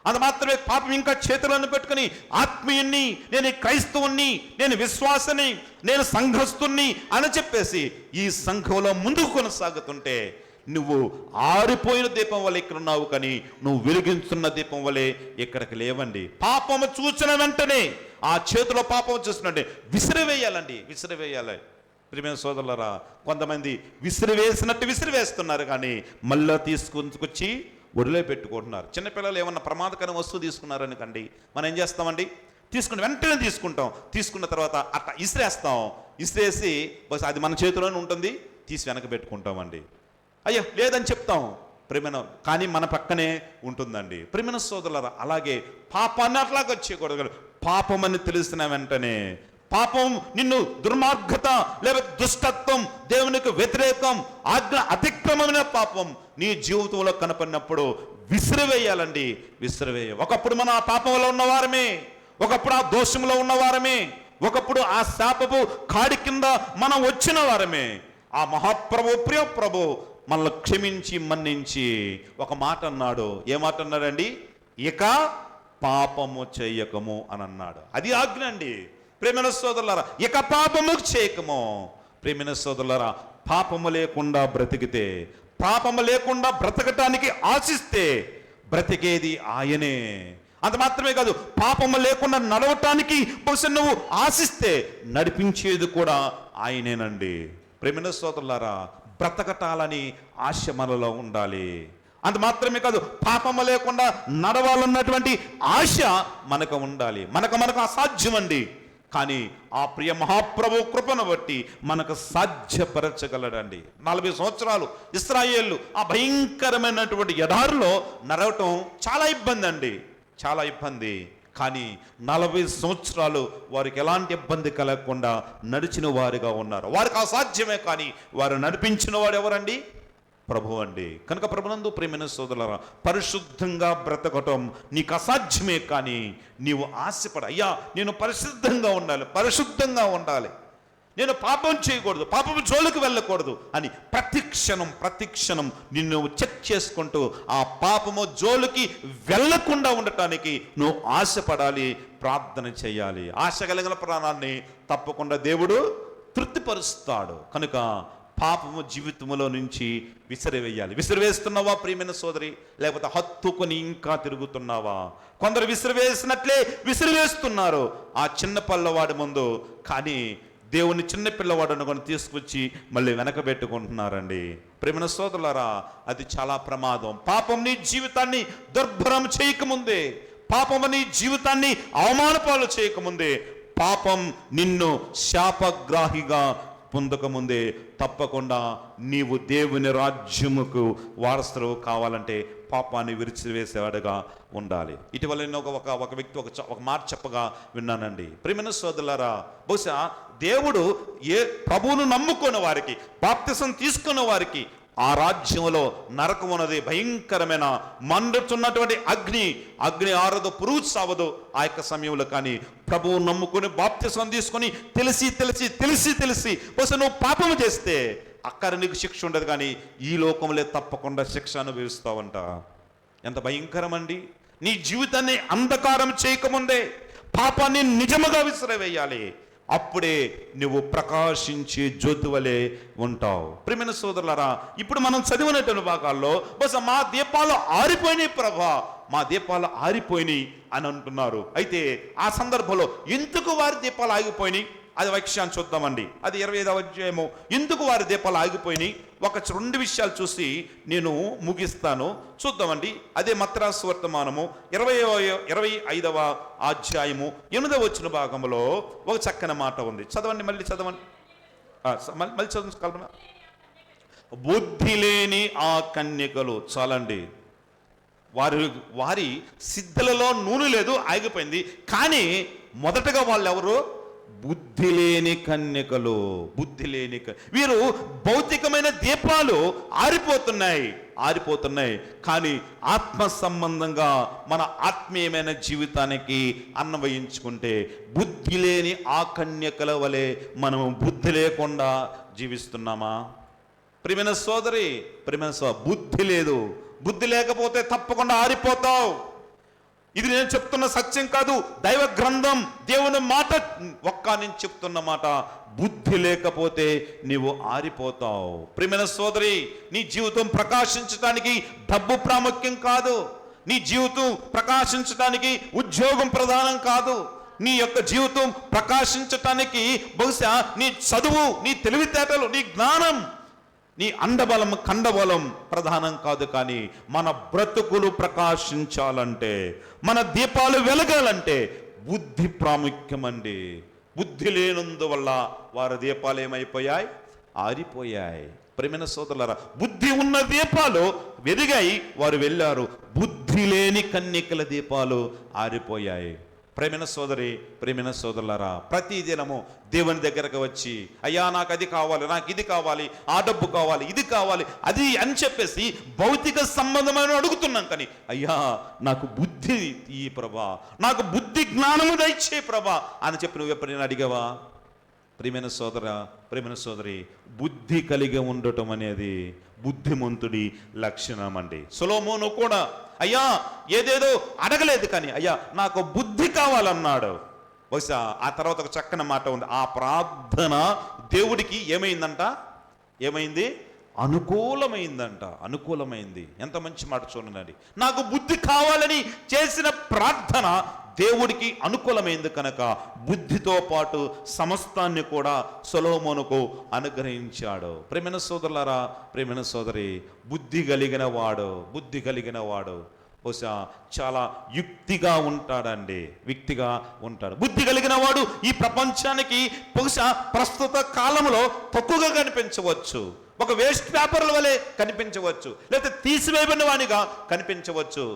అది మాత్రమే పాపం ఇంకా చేతులను పెట్టుకుని ఆత్మీయుణ్ణి, నేను క్రైస్తవుణ్ణి, నేను విశ్వాసని, నేను సంఘస్థుణ్ణి అని చెప్పేసి ఈ సంఘంలో ముందుకు కొనసాగుతుంటే నువ్వు ఆరిపోయిన దీపం వల్ల ఇక్కడ ఉన్నావు, కానీ నువ్వు వెలిగించున్న దీపం వల్లే ఇక్కడికి లేవండి. పాపము చూసిన వెంటనే, ఆ చేతిలో పాపం చూసినట్టే విసిరివేయాలండి, విసిరివేయాలి. ప్రియమైన సోదరులారా, కొంతమంది విసిరివేసినట్టు విసిరివేస్తున్నారు, కానీ మళ్ళా తీసుకొచ్చి ఒడిలో పెట్టుకుంటున్నారు. చిన్నపిల్లలు ఏమన్నా ప్రమాదకరమైన వస్తువు తీసుకున్నారనుకోండి, మనం ఏం చేస్తామండి? తీసుకుని వెంటనే తీసుకున్న తర్వాత అట్లా ఇసిరేసి బస్ అది మన చేతిలోనే ఉంటుంది, తీసి వెనక పెట్టుకుంటామండి. అయ్యో లేదని చెప్తాం ప్రేమైన, కానీ మన పక్కనే ఉంటుందండి. ప్రేమైన సోదరులారా, అలాగే పాపాన్ని అట్లాగా చేయకూడదు. పాపం అని తెలిసిన వెంటనే, పాపం నిన్ను దుర్మార్గత లేదా దుష్టత్వం, దేవునికి వ్యతిరేకం, ఆజ్ఞ అతిక్రమమైన పాపం నీ జీవితంలో కనపడినప్పుడు విసిరివేయాలండి. ఒకప్పుడు మనం ఆ పాపంలో ఉన్నవారమే, ఒకప్పుడు ఆ దోషంలో ఉన్నవారమే, ఒకప్పుడు ఆ శాపపు కాడి కింద మనం వచ్చిన వారమే. ఆ మహాప్రభు, ప్రియ ప్రభు మనల్ని క్షమించి మన్నించి ఒక మాట అన్నాడు. ఏ మాట అన్నాడండి? ఇక పాపము చేయకము అని అన్నాడు. అది ఆజ్ఞ అండి. ప్రేమైన సోదరులారా, ఇక పాపము చేయకము. ప్రేమైన సోదరులారా, పాపము లేకుండా బ్రతికితే, పాపము లేకుండా బ్రతకటానికి ఆశిస్తే బ్రతికేది ఆయనే. అంత మాత్రమే కాదు, పాపము లేకుండా నడవటానికి బహుశా నువ్వు ఆశిస్తే నడిపించేది కూడా ఆయనేనండి. ప్రేమైన సోదరులారా, బ్రతకటాలని ఆశ మనలో ఉండాలి. అంత మాత్రమే కాదు, పాపము లేకుండా నడవాలన్నటువంటి ఆశ మనకు ఉండాలి. మనకు అసాధ్యం అండి, కానీ ఆ ప్రియ మహాప్రభు కృపను బట్టి మనకు సాధ్యపరచగలడండి. 40 సంవత్సరాలు ఇశ్రాయేలు ఆ భయంకరమైనటువంటి ఎడారిలో నడవటం చాలా ఇబ్బంది అండి, చాలా ఇబ్బంది. కానీ 40 సంవత్సరాలు వారికి ఎలాంటి ఇబ్బంది కలగకుండా నడిచిన వారుగా ఉన్నారు. వారికి అసాధ్యమే, కానీ వారు నడిపించిన వాడు ఎవరండి? ప్రభు అండి. కనుక ప్రభునందు ప్రియమైన సోదరులారా, పరిశుద్ధంగా బ్రతకటం నీకు అసాధ్యమే, కానీ నీవు ఆశపడ, అయ్యా నేను పరిశుద్ధంగా ఉండాలి, నేను పాపం చేయకూడదు, పాపం జోలికి వెళ్ళకూడదు అని ప్రతి క్షణం నిన్ను చెక్ చేసుకుంటూ ఆ పాపము జోలికి వెళ్ళకుండా ఉండటానికి నువ్వు ఆశపడాలి, ప్రార్థన చేయాలి. ఆశ కలిగిన ప్రాణాన్ని తప్పకుండా దేవుడు తృప్తిపరుస్తాడు. కనుక పాపము జీవితంలో నుంచి విసిరివేస్తున్నావా ప్రియమైన సోదరి? లేకపోతే హత్తుకొని ఇంకా తిరుగుతున్నావా? కొందరు విసిరివేసినట్లే విసిరివేస్తున్నారు ఆ చిన్న పిల్లవాడి ముందు, కానీ దేవుని చిన్న పిల్లవాడు అనుకొని తీసుకొచ్చి మళ్ళీ వెనకబెట్టుకుంటున్నారండి. ప్రియమైన సోదరులారా, అది చాలా ప్రమాదం. పాపం నీ జీవితాన్ని దుర్భరం చేయకముందే, పాపం నీ జీవితాన్ని అవమానపాలు చేయకముందే, పాపం నిన్ను శాపగ్రాహిగా పొందకముందే తప్పకుండా నీవు దేవుని రాజ్యముకు వారసుడు కావాలంటే పాపాన్ని విరిచివేసేవాడుగా ఉండాలి. ఇటీవల నేను ఒక వ్యక్తి ఒక మాట చెప్పగా విన్నానండి. ప్రియమైన సోదరులారా, బహుశా దేవుడు ప్రభువును నమ్ముకున్న వారికి, బాప్తిసం తీసుకున్న వారికి ఆ రాజ్యంలో నరకం ఉన్నది, భయంకరమైన మండుతున్నటువంటి అగ్ని ఆరదు, పురుగు సావదు ఆ యొక్క సమయంలో. కానీ ప్రభువు నమ్ముకుని బాప్తిసం తీసుకొని తెలిసి బహుశా నువ్వు పాపము చేస్తే అక్కడ నీకు శిక్ష ఉండదు, కానీ ఈ లోకంలో తప్పకుండా శిక్ష అనుభవిస్తావంట. ఎంత భయంకరమండి! నీ జీవితాన్ని అంధకారం చేయకముందే పాపాన్ని నిజముగా విసిరివేయాలి. అప్పుడే నువ్వు ప్రకాశించే జ్యోతి వలె ఉంటావు. ప్రియమైన సోదరులారా, ఇప్పుడు మనం చదివినటువంటి భాగాల్లో బహుశా మా దీపాలు ఆరిపోయినాయి ప్రభా, మా దీపాలు ఆరిపోయినాయి అని అంటున్నారు. అయితే ఆ సందర్భంలో ఎందుకు వారి దీపాలు ఆగిపోయినాయి అది విషయాన్ని చూద్దామండి. అది 25వ అధ్యాయము. ఎందుకు వారి దీపాలు ఆగిపోయినాయి? 2 విషయాలు చూసి నేను ముగిస్తాను, చూద్దామండి. అదే మత్తయి వర్తమానము 25వ అధ్యాయము 8వ వచన భాగంలో ఒక చక్కని మాట ఉంది. మళ్ళీ చదవండి. కల్పన. బుద్ధి లేని ఆ కన్యకలు, చాలండి, వారి సిద్ధలలో నూనె లేదు, ఆగిపోయింది. కానీ మొదటగా వాళ్ళు ఎవరు? బుద్ధి లేని కన్యకలు. వీరు భౌతికమైన దీపాలు ఆరిపోతున్నాయి, కానీ ఆత్మ సంబంధంగా మన ఆత్మీయమైన జీవితానికి అన్వయించుకుంటే బుద్ధి లేని ఆ కన్యకల వలె మనం బుద్ధి లేకుండా జీవిస్తున్నామా? ప్రియమైన సోదరి, బుద్ధి లేదు. బుద్ధి లేకపోతే తప్పకుండా ఆరిపోతావు. ఇది నేను చెప్తున్న సత్యం కాదు, దైవ గ్రంథం, దేవుని మాట, నేను చెప్తున్న మాట. బుద్ధి లేకపోతే నీవు ఆరిపోతావు. ప్రియమైన సోదరి, నీ జీవితం ప్రకాశించడానికి డబ్బు ప్రాముఖ్యం కాదు, నీ జీవితం ప్రకాశించడానికి ఉద్యోగం ప్రధానం కాదు, నీ యొక్క జీవితం ప్రకాశించటానికి బహుశా నీ చదువు, నీ తెలివితేటలు, నీ జ్ఞానం, నీ అండబలం కండబలం ప్రధానం కాదు. కానీ మన బ్రతుకులు ప్రకాశించాలంటే, మన దీపాలు వెలగాలంటే బుద్ధి ప్రాముఖ్యమండి. బుద్ధి లేనందువల్ల వారి దీపాలు ఏమైపోయాయి? ఆరిపోయాయి. ప్రియమైన సోదరులారా, బుద్ధి ఉన్న దీపాలు వెలిగాయి, వారు వెళ్ళారు. బుద్ధి లేని కన్యకల దీపాలు ఆరిపోయాయి. ప్రియమైన సోదరి, ప్రియమైన సోదరులారా, ప్రతి దినము దేవుని దగ్గరకు వచ్చి, అయ్యా నాకు అది కావాలి, నాకు ఇది కావాలి, ఆ డబ్బు కావాలి, ఇది కావాలి, అది అని చెప్పేసి భౌతిక సంబంధమైన అడుగుతున్నాం. కానీ అయ్యా నాకు బుద్ధి ఈ ప్రభా, నాకు బుద్ధి జ్ఞానము దయచే ప్రభా అని చెప్పి నువ్వు ఎప్పుడైనా అడిగావా? ప్రియమైన సోదర, ప్రియమైన సోదరి, బుద్ధి కలిగి ఉండటం అనేది బుద్ధిమంతుడి లక్షణం అండి. సొలొమోను కూడా అయ్యా ఏదేదో అడగలేదు, కానీ అయ్యా నాకు బుద్ధి కావాలన్నాడు. బహుశా ఆ తర్వాత ఒక చక్కని మాట ఉంది. ఆ ప్రార్థన దేవుడికి ఏమైందంట? ఏమైంది? అనుకూలమైందంట. అనుకూలమైంది. ఎంత మంచి మాట చూడండి. నాకు బుద్ధి కావాలని చేసిన ప్రార్థన దేవుడికి అనుకూలమైంది కనుక బుద్ధితో పాటు సమస్తాన్ని కూడా సొలొమోనుకు అనుగ్రహించాడు. ప్రియమైన సోదరులారా, ప్రియమైన సోదరి, బుద్ధి కలిగిన వాడు బహుశా చాలా యుక్తిగా ఉంటాడండి. యుక్తిగా ఉంటాడు. బుద్ధి కలిగిన వాడు ఈ ప్రపంచానికి బహుశా ప్రస్తుత కాలంలో తక్కువగా కనిపించవచ్చు. ఒక వేస్ట్ పేపర్ల వలె కనిపించవచ్చు, లేకపోతే తీసివేయబడిన వానిగా కనిపించవచ్చు.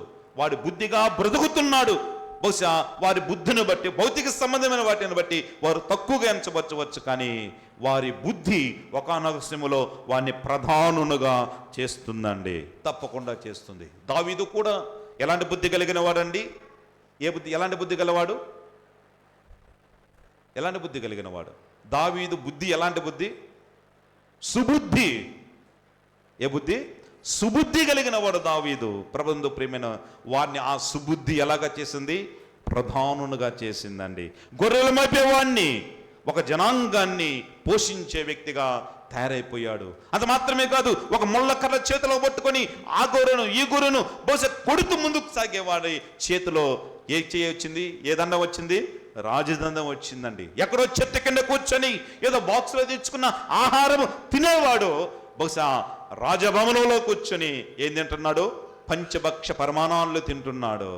వాడు బుద్ధిగా బ్రతుకుతున్నాడు. బహుశా వారి బుద్ధిని బట్టి, భౌతిక సంబంధమైన వాటిని బట్టి వారు తక్కువగా ఎంచవచ్చు. కానీ వారి బుద్ధి ఒకానొక సమయంలో వారిని ప్రధానునిగా చేస్తుందండి. తప్పకుండా చేస్తుంది. దావీదు కూడా ఎలాంటి బుద్ధి కలిగిన వాడండి? ఎలాంటి బుద్ధి గలవాడు? ఎలాంటి బుద్ధి కలిగిన వాడు? దావీదు బుద్ధి ఎలాంటి బుద్ధి? సుబుద్ధి. ఏ బుద్ధి? సుబుద్ధి కలిగిన వాడు దావీదు. ప్రభువునందు ప్రియమైన వాడిని ఆ సుబుద్ధి ఎలాగా చేసింది? ప్రధానునిగా చేసిందండి. గొర్రెల మేపేవాడిని, ఒక జనాంగాన్ని పోషించే వ్యక్తిగా తయారైపోయాడు. అంత మాత్రమే కాదు, ఒక ముళ్ళకర్ర చేతిలో పట్టుకొని ఆ గొర్రెను ఈ గొర్రెను బహుశా కొడుతూ ముందుకు సాగేవాడి చేతిలో ఏ చేయి వచ్చింది? ఏ దండం వచ్చింది? రాజదండం వచ్చిందండి. ఎక్కడో చెట్టు కింద కూర్చొని ఏదో బాక్స్లో తెచ్చుకున్న ఆహారం తినేవాడు బహుశా రాజభవనంలో కూర్చొని ఏం తింటున్నాడు? పంచభక్ష పరమాణాలు తింటున్నాడు.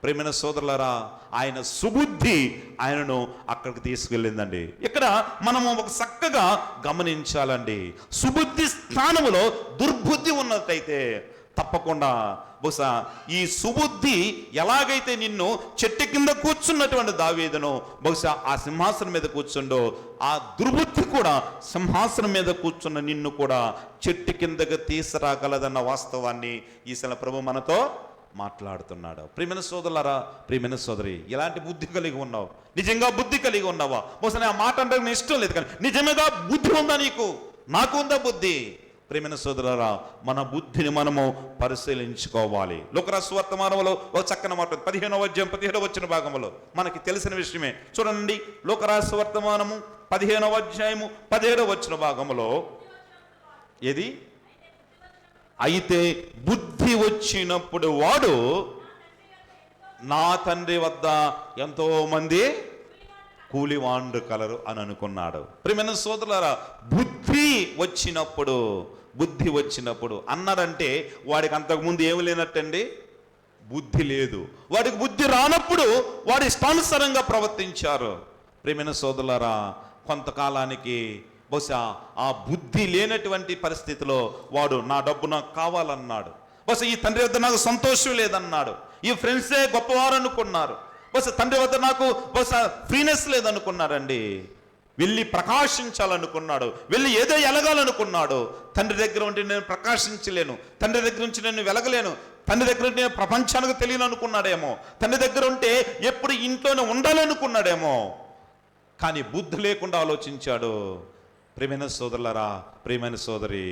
ప్రియమైన సోదరులారా, ఆయన సుబుద్ధి ఆయనను అక్కడికి తీసుకెళ్ళిందండి. ఇక్కడ మనము ఒక చక్కగా గమనించాలండి. సుబుద్ధి స్థానములో దుర్బుద్ధి ఉన్నట్టయితే తప్పకుండా బహుశా ఈ సుబుద్ధి ఎలాగైతే నిన్ను చెట్టు కింద కూర్చున్నటువంటి దావీదును బహుశా ఆ సింహాసనం మీద కూర్చుండో, ఆ దుర్బుద్ధి కూడా సింహాసనం మీద కూర్చున్న నిన్ను కూడా చెట్టు కిందకు తీసుకురాగలదన్న వాస్తవాన్ని ఈసల ప్రభు మనతో మాట్లాడుతున్నాడు. ప్రియమైన సోదరులారా, ప్రియమైన సోదరి, ఎలాంటి బుద్ధి కలిగి ఉన్నావు? నిజంగా బుద్ధి కలిగి ఉన్నావా? బహుశా ఆ మాట అంటే నాకు ఇష్టం లేదు, కానీ నిజంగా బుద్ధి ఉందా నీకు? నాకు ఉందా బుద్ధి? ప్రియమైన సోదరులారా, మన బుద్ధిని మనము పరిశీలించుకోవాలి. లూకాసు వర్తమానంలో ఒక చక్కని మాట 15వ అధ్యాయం 17వ వచ్చిన భాగంలో మనకి తెలిసిన విషయమే. చూడండి, లూకాసు వర్తమానము 15వ అధ్యాయము 17వ వచ్చిన భాగంలో ఏది? అయితే బుద్ధి వచ్చినప్పుడు వాడు నా తండ్రి వద్ద ఎంతో మంది కూలివాండ్రు కలరు అని అనుకున్నాడు. ప్రియమైన సోదరులారా, బుద్ధి వచ్చినప్పుడు అన్నాడంటే వాడికి అంతకుముందు ఏమి లేనట్టండి? బుద్ధి లేదు. వాడికి బుద్ధి రానప్పుడు వాడు ఇష్టానుసారంగా ప్రవర్తించారు. ప్రియమైన సోదరులారా, కొంతకాలానికి బహుశా ఆ బుద్ధి లేనటువంటి పరిస్థితిలో వాడు నా డబ్బు నాకు కావాలన్నాడు. బహుశా ఈ తండ్రి వద్ద నాకు సంతోషం లేదన్నాడు. ఈ ఫ్రెండ్సే గొప్పవారు అనుకున్నారు. బహుశా తండ్రి వద్ద నాకు బహుశా ఫ్రీనెస్ లేదనుకున్నారండి. వెళ్ళి ప్రకాశించాలనుకున్నాడు, వెళ్ళి ఏదో ఎలగాలనుకున్నాడు. తండ్రి దగ్గర ఉంటే నేను ప్రకాశించలేను, తండ్రి దగ్గర నుంచి నేను వెలగలేను, తండ్రి దగ్గర ఉంటే నేను ప్రపంచానికి తెలియను అనుకున్నాడేమో, తండ్రి దగ్గర ఉంటే ఎప్పుడు ఇంట్లోనే ఉండాలనుకున్నాడేమో. కానీ బుద్ధి లేకుండా ఆలోచించాడు. ప్రియమైన సోదరులారా, ప్రియమైన సోదరి,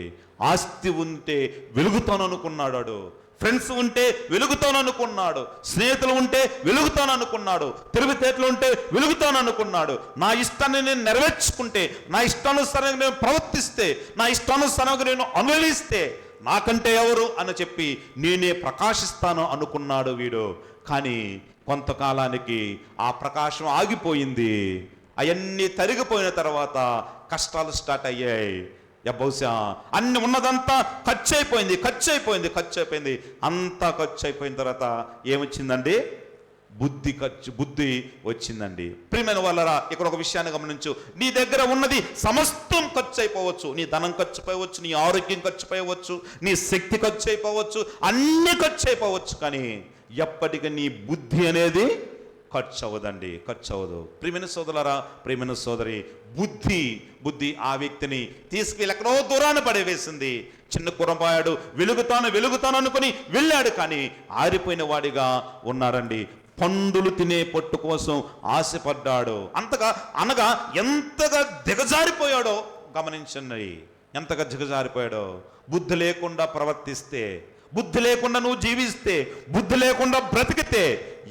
ఆస్తి ఉంటే వెలుగుతాననుకున్నాడు, ఫ్రెండ్స్ ఉంటే వెలుగుతాననుకున్నాడు, స్నేహితులు ఉంటే వెలుగుతాననుకున్నాడు, తెలివితేటలు ఉంటే వెలుగుతాననుకున్నాడు. నా ఇష్టాన్ని నేను నెరవేర్చుకుంటే, నా ఇష్టానుసారంగా నేను ప్రవర్తిస్తే, నా ఇష్టానుసారంగా నేను అనువలిస్తే నాకంటే ఎవరు అని చెప్పి నేనే ప్రకాశిస్తాను అనుకున్నాడు వీడు. కానీ కొంతకాలానికి ఆ ప్రకాశం ఆగిపోయింది. అవన్నీ తరిగిపోయిన తర్వాత కష్టాలు స్టార్ట్ అయ్యాయి. బహుశా అన్ని ఉన్నదంతా ఖర్చు అయిపోయింది. అంతా ఖర్చు అయిపోయిన తర్వాత ఏమొచ్చిందండి? బుద్ధి వచ్చిందండి. ప్రియమైన వాళ్ళరా, ఇక్కడ ఒక విషయాన్ని గమనించు. నీ దగ్గర ఉన్నది సమస్తం ఖర్చు అయిపోవచ్చు. నీ ధనం ఖర్చు అయిపోవచ్చు, నీ ఆరోగ్యం ఖర్చు అయిపోవచ్చు, నీ శక్తి ఖర్చు అయిపోవచ్చు, అన్ని ఖర్చు అయిపోవచ్చు. కానీ ఎప్పటికీ నీ బుద్ధి అనేది ఖర్చు అవ్వదండి, ఖర్చు అవ్వదు. ప్రియమైన సోదరులారా, ప్రియమైన సోదరి, బుద్ధి ఆ వ్యక్తిని తీసుకెళ్ళి ఎక్కడో దూరాన్ని పడవేసింది. చిన్న కుర్రపాయాడు వెలుగుతాను అనుకుని వెళ్ళాడు, కానీ ఆరిపోయిన వాడిగా ఉన్నాడండి. పండులు తినే పొట్టు కోసం ఆశపడ్డాడు. అనగా ఎంతగా దిగజారిపోయాడో గమనించండి. ఎంతగా దిగజారిపోయాడో. బుద్ధి లేకుండా ప్రవర్తిస్తే, బుద్ధి లేకుండా నువ్వు జీవిస్తే, బుద్ధి లేకుండా బ్రతికితే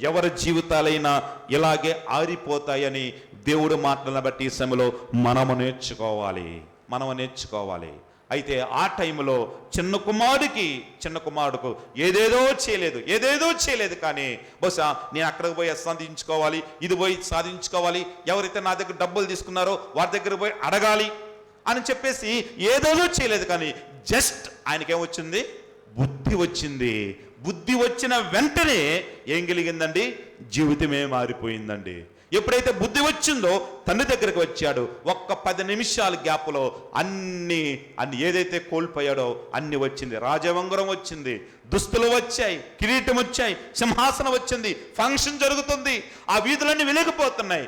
ఎవరి జీవితాలైనా ఇలాగే ఆరిపోతాయని దేవుడు మాటలను బట్టి ఈ సమయంలో మనము నేర్చుకోవాలి. అయితే ఆ టైంలో చిన్న కుమారుడుకు ఏదేదో చేయలేదు. కానీ బహుశా నేను అక్కడికి పోయి సాధించుకోవాలి, ఇది పోయి సాధించుకోవాలి, ఎవరైతే నా దగ్గర డబ్బులు తీసుకున్నారో వారి దగ్గర పోయి అడగాలి అని చెప్పేసి ఏదేదో చేయలేదు. కానీ జస్ట్ ఆయనకేమొచ్చింది? బుద్ధి వచ్చింది. బుద్ధి వచ్చిన వెంటనే ఏం కలిగిందండి? జీవితమే మారిపోయిందండి. ఎప్పుడైతే బుద్ధి వచ్చిందో తండ్రి దగ్గరికి వచ్చాడు. ఒక్క 10 నిమిషాల గ్యాప్లో అన్ని ఏదైతే కోల్పోయాడో అన్ని వచ్చింది. రాజవంగరం వచ్చింది, దుస్తులు వచ్చాయి, కిరీటం వచ్చాయి, సింహాసనం వచ్చింది, ఫంక్షన్ జరుగుతుంది, ఆ వీధులన్నీ వెలిగిపోతున్నాయి.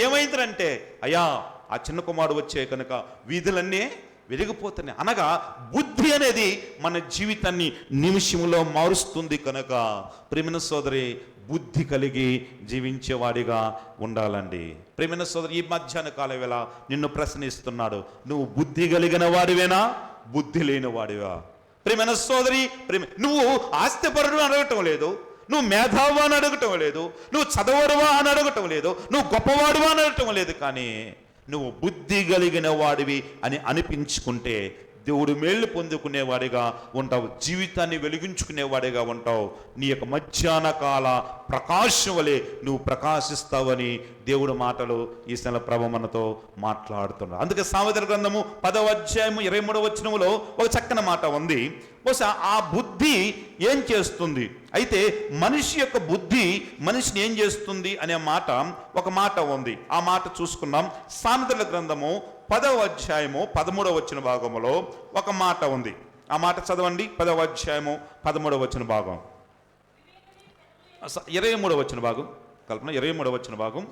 ఏమైందంటే, అయ్యా ఆ చిన్న కుమారుడు వచ్చే కనుక వీధులన్నీ వెలిగిపోతున్నాయి. అనగా బుద్ధి అనేది మన జీవితాన్ని నిమిషంలో మారుస్తుంది. కనుక ప్రియమైన సోదరి, బుద్ధి కలిగి జీవించేవాడిగా ఉండాలండి. ప్రియమైన సోదరి, ఈ మధ్యాహ్న కాల వేళ నిన్ను ప్రశ్నిస్తున్నాడు, నువ్వు బుద్ధి కలిగిన వాడివేనా, బుద్ధి లేని వాడివా? ప్రియమైన సోదరి, నువ్వు ఆస్తిపరుడు అడగటం లేదు, నువ్వు మేధావా అని అడగటం లేదు, నువ్వు చదవరువా అని అడగటం లేదు, నువ్వు గొప్పవాడువా అని అడగటం లేదు. కానీ నువ్వు బుద్ధి కలిగిన వాడివి అని అనిపించుకుంటే దేవుడు మేళ్ళు పొందుకునేవాడిగా ఉంటావు, జీవితాన్ని వెలిగించుకునేవాడిగా ఉంటావు. నీ యొక్క మధ్యాహ్న కాల ప్రకాశం వలె నువ్వు ప్రకాశిస్తావని దేవుడు మాటలు ఈ సమయంలో ప్రభు మనతో మాట్లాడుతున్నాడు. అందుకే సామెతల గ్రంథము 10వ అధ్యాయము 23వ వచనములో ఒక చక్కని మాట ఉంది. బహుశా ఆ బుద్ధి ఏం చేస్తుంది, అయితే మనిషి యొక్క బుద్ధి మనిషిని ఏం చేస్తుంది అనే ఒక మాట ఉంది. ఆ మాట చూసుకున్నాం. సామెతల గ్రంథము 10వ అధ్యాయము 13వ వచన భాగములో ఒక మాట ఉంది. ఆ మాట చదవండి. 10వ అధ్యాయము 13వ వచన భాగం, 23వ వచన భాగం, కల్పన 23వ వచన భాగం.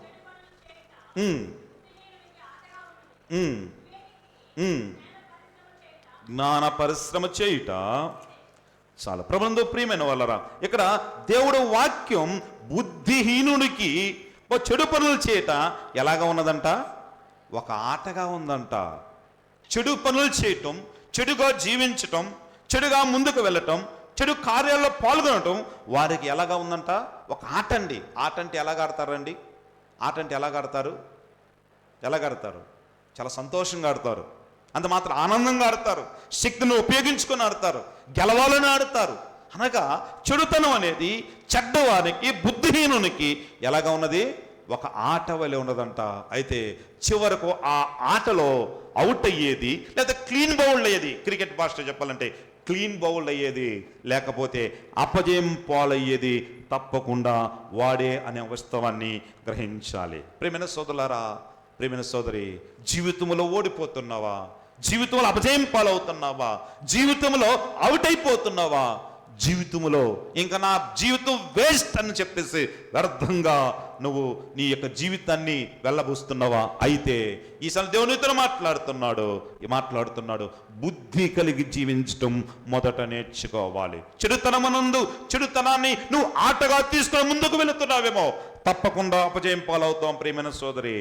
జ్ఞాన పరిశ్రమ చేయుట చాలా ప్రభునందు ప్రియమైన వాళ్ళరా, ఇక్కడ దేవుడు వాక్యం బుద్ధిహీనునికి చెడు పనులు చేయట ఎలాగా ఉన్నదంట? ఒక ఆటగా ఉందంట. చెడు పనులు చేయటం, చెడుగా జీవించటం, చెడుగా ముందుకు వెళ్ళటం, చెడు కార్యాల్లో పాల్గొనటం వారికి ఎలాగా ఉందంట? ఒక ఆట అండి. ఆట అంటే ఎలాగ ఆడతారండి? ఆట అంటే ఎలాగ ఆడతారు? చాలా సంతోషంగా ఆడతారు, అంత మాత్రం ఆనందంగా ఆడతారు, శక్తిని ఉపయోగించుకొని ఆడతారు, గెలవాలని ఆడతారు. అనగా చెడుతనం అనేది చెడ్డవానికి, బుద్ధిహీనునికి ఎలాగా ఉన్నది? ఒక ఆట వలె ఉన్నదంట. అయితే చివరకు ఆ ఆటలో అవుట్ అయ్యేది, లేదా క్లీన్ బౌల్డ్ అయ్యేది, క్రికెట్ భాషలో చెప్పాలంటే క్లీన్ బౌల్డ్ అయ్యేది, లేకపోతే అపజయం పాలయ్యేది తప్పకుండా వాడే అనే వాస్తవాన్ని గ్రహించాలి. ప్రియమైన సోదరులారా, ప్రియమైన సోదరి, జీవితంలో ఓడిపోతున్నావా? జీవితంలో అపజయం పాలవుతున్నావా? జీవితంలో అవుట్ అయిపోతున్నావా? జీవితంలో ఇంకా నా జీవితం వేస్ట్ అని చెప్పేసి వ్యర్థంగా నువ్వు నీ యొక్క జీవితాన్ని వెళ్ళబోస్తున్నావా? అయితే ఈసారి దేవునితో మాట్లాడుతున్నాడు బుద్ధి కలిగి జీవించటం మొదట నేర్చుకోవాలి. చెడుతనాన్ని నువ్వు ఆటగా తీసుకొని ముందుకు వెళుతున్నావేమో, తప్పకుండా అపజయం పాలవుతాం. ప్రియమైన సోదరి,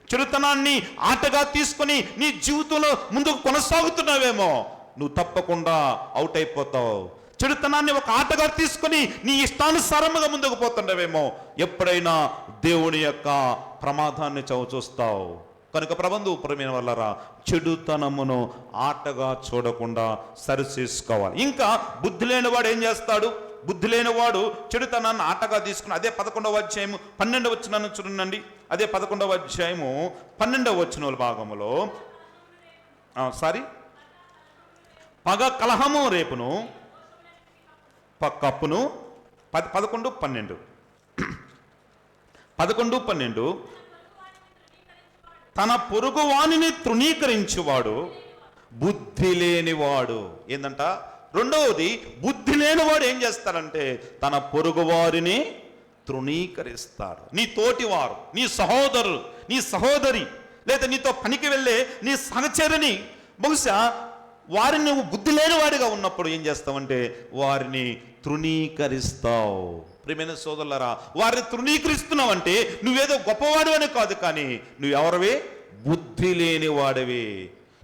చెడుతనాన్ని ఆటగా తీసుకొని నీ జీవితంలో ముందుకు కొనసాగుతున్నావేమో, నువ్వు తప్పకుండా అవుట్ అయిపోతావు. చెడుతనాన్ని ఒక ఆటగా తీసుకొని నీ ఇష్టానుసారముగా ముందుకు పోతుండవేమో, ఎప్పుడైనా దేవుని యొక్క ప్రమాదాన్ని చూస్తావు. కనుక ప్రబంధుప్రమైన వాళ్ళరా, చెడుతనమును ఆటగా చూడకుండా సరిచేసుకోవాలి. ఇంకా బుద్ధి లేనివాడు ఏం చేస్తాడు? బుద్ధి లేనివాడు చెడుతనాన్ని ఆటగా తీసుకుని, అదే 11వ అధ్యాయము 12వ వచనాన్ని చూడండి. అదే 11వ అధ్యాయము 12వ వచనముల భాగములో పగ కలహము రేపును కప్పును 11, 12 11-12 తన పొరుగు వానిని తృణీకరించువాడు బుద్ధి లేనివాడు. ఏందంట? రెండవది, బుద్ధి లేనివాడు ఏం చేస్తాడంటే తన పొరుగు వారిని తృణీకరిస్తాడు. నీ తోటివారు, నీ సహోదరులు, నీ సహోదరి, లేదా నీతో పనికి వెళ్ళే నీ సహచరిని బహుశా వారిని నువ్వు బుద్ధి లేనివాడిగా ఉన్నప్పుడు ఏం చేస్తావంటే వారిని తృణీకరిస్తావు. ప్రియమైన సోదరులారా, వారిని తృణీకరిస్తున్నావంటే నువ్వేదో గొప్పవాడు అని కాదు, కానీ నువ్వెవరివి? బుద్ధి లేని వాడివి.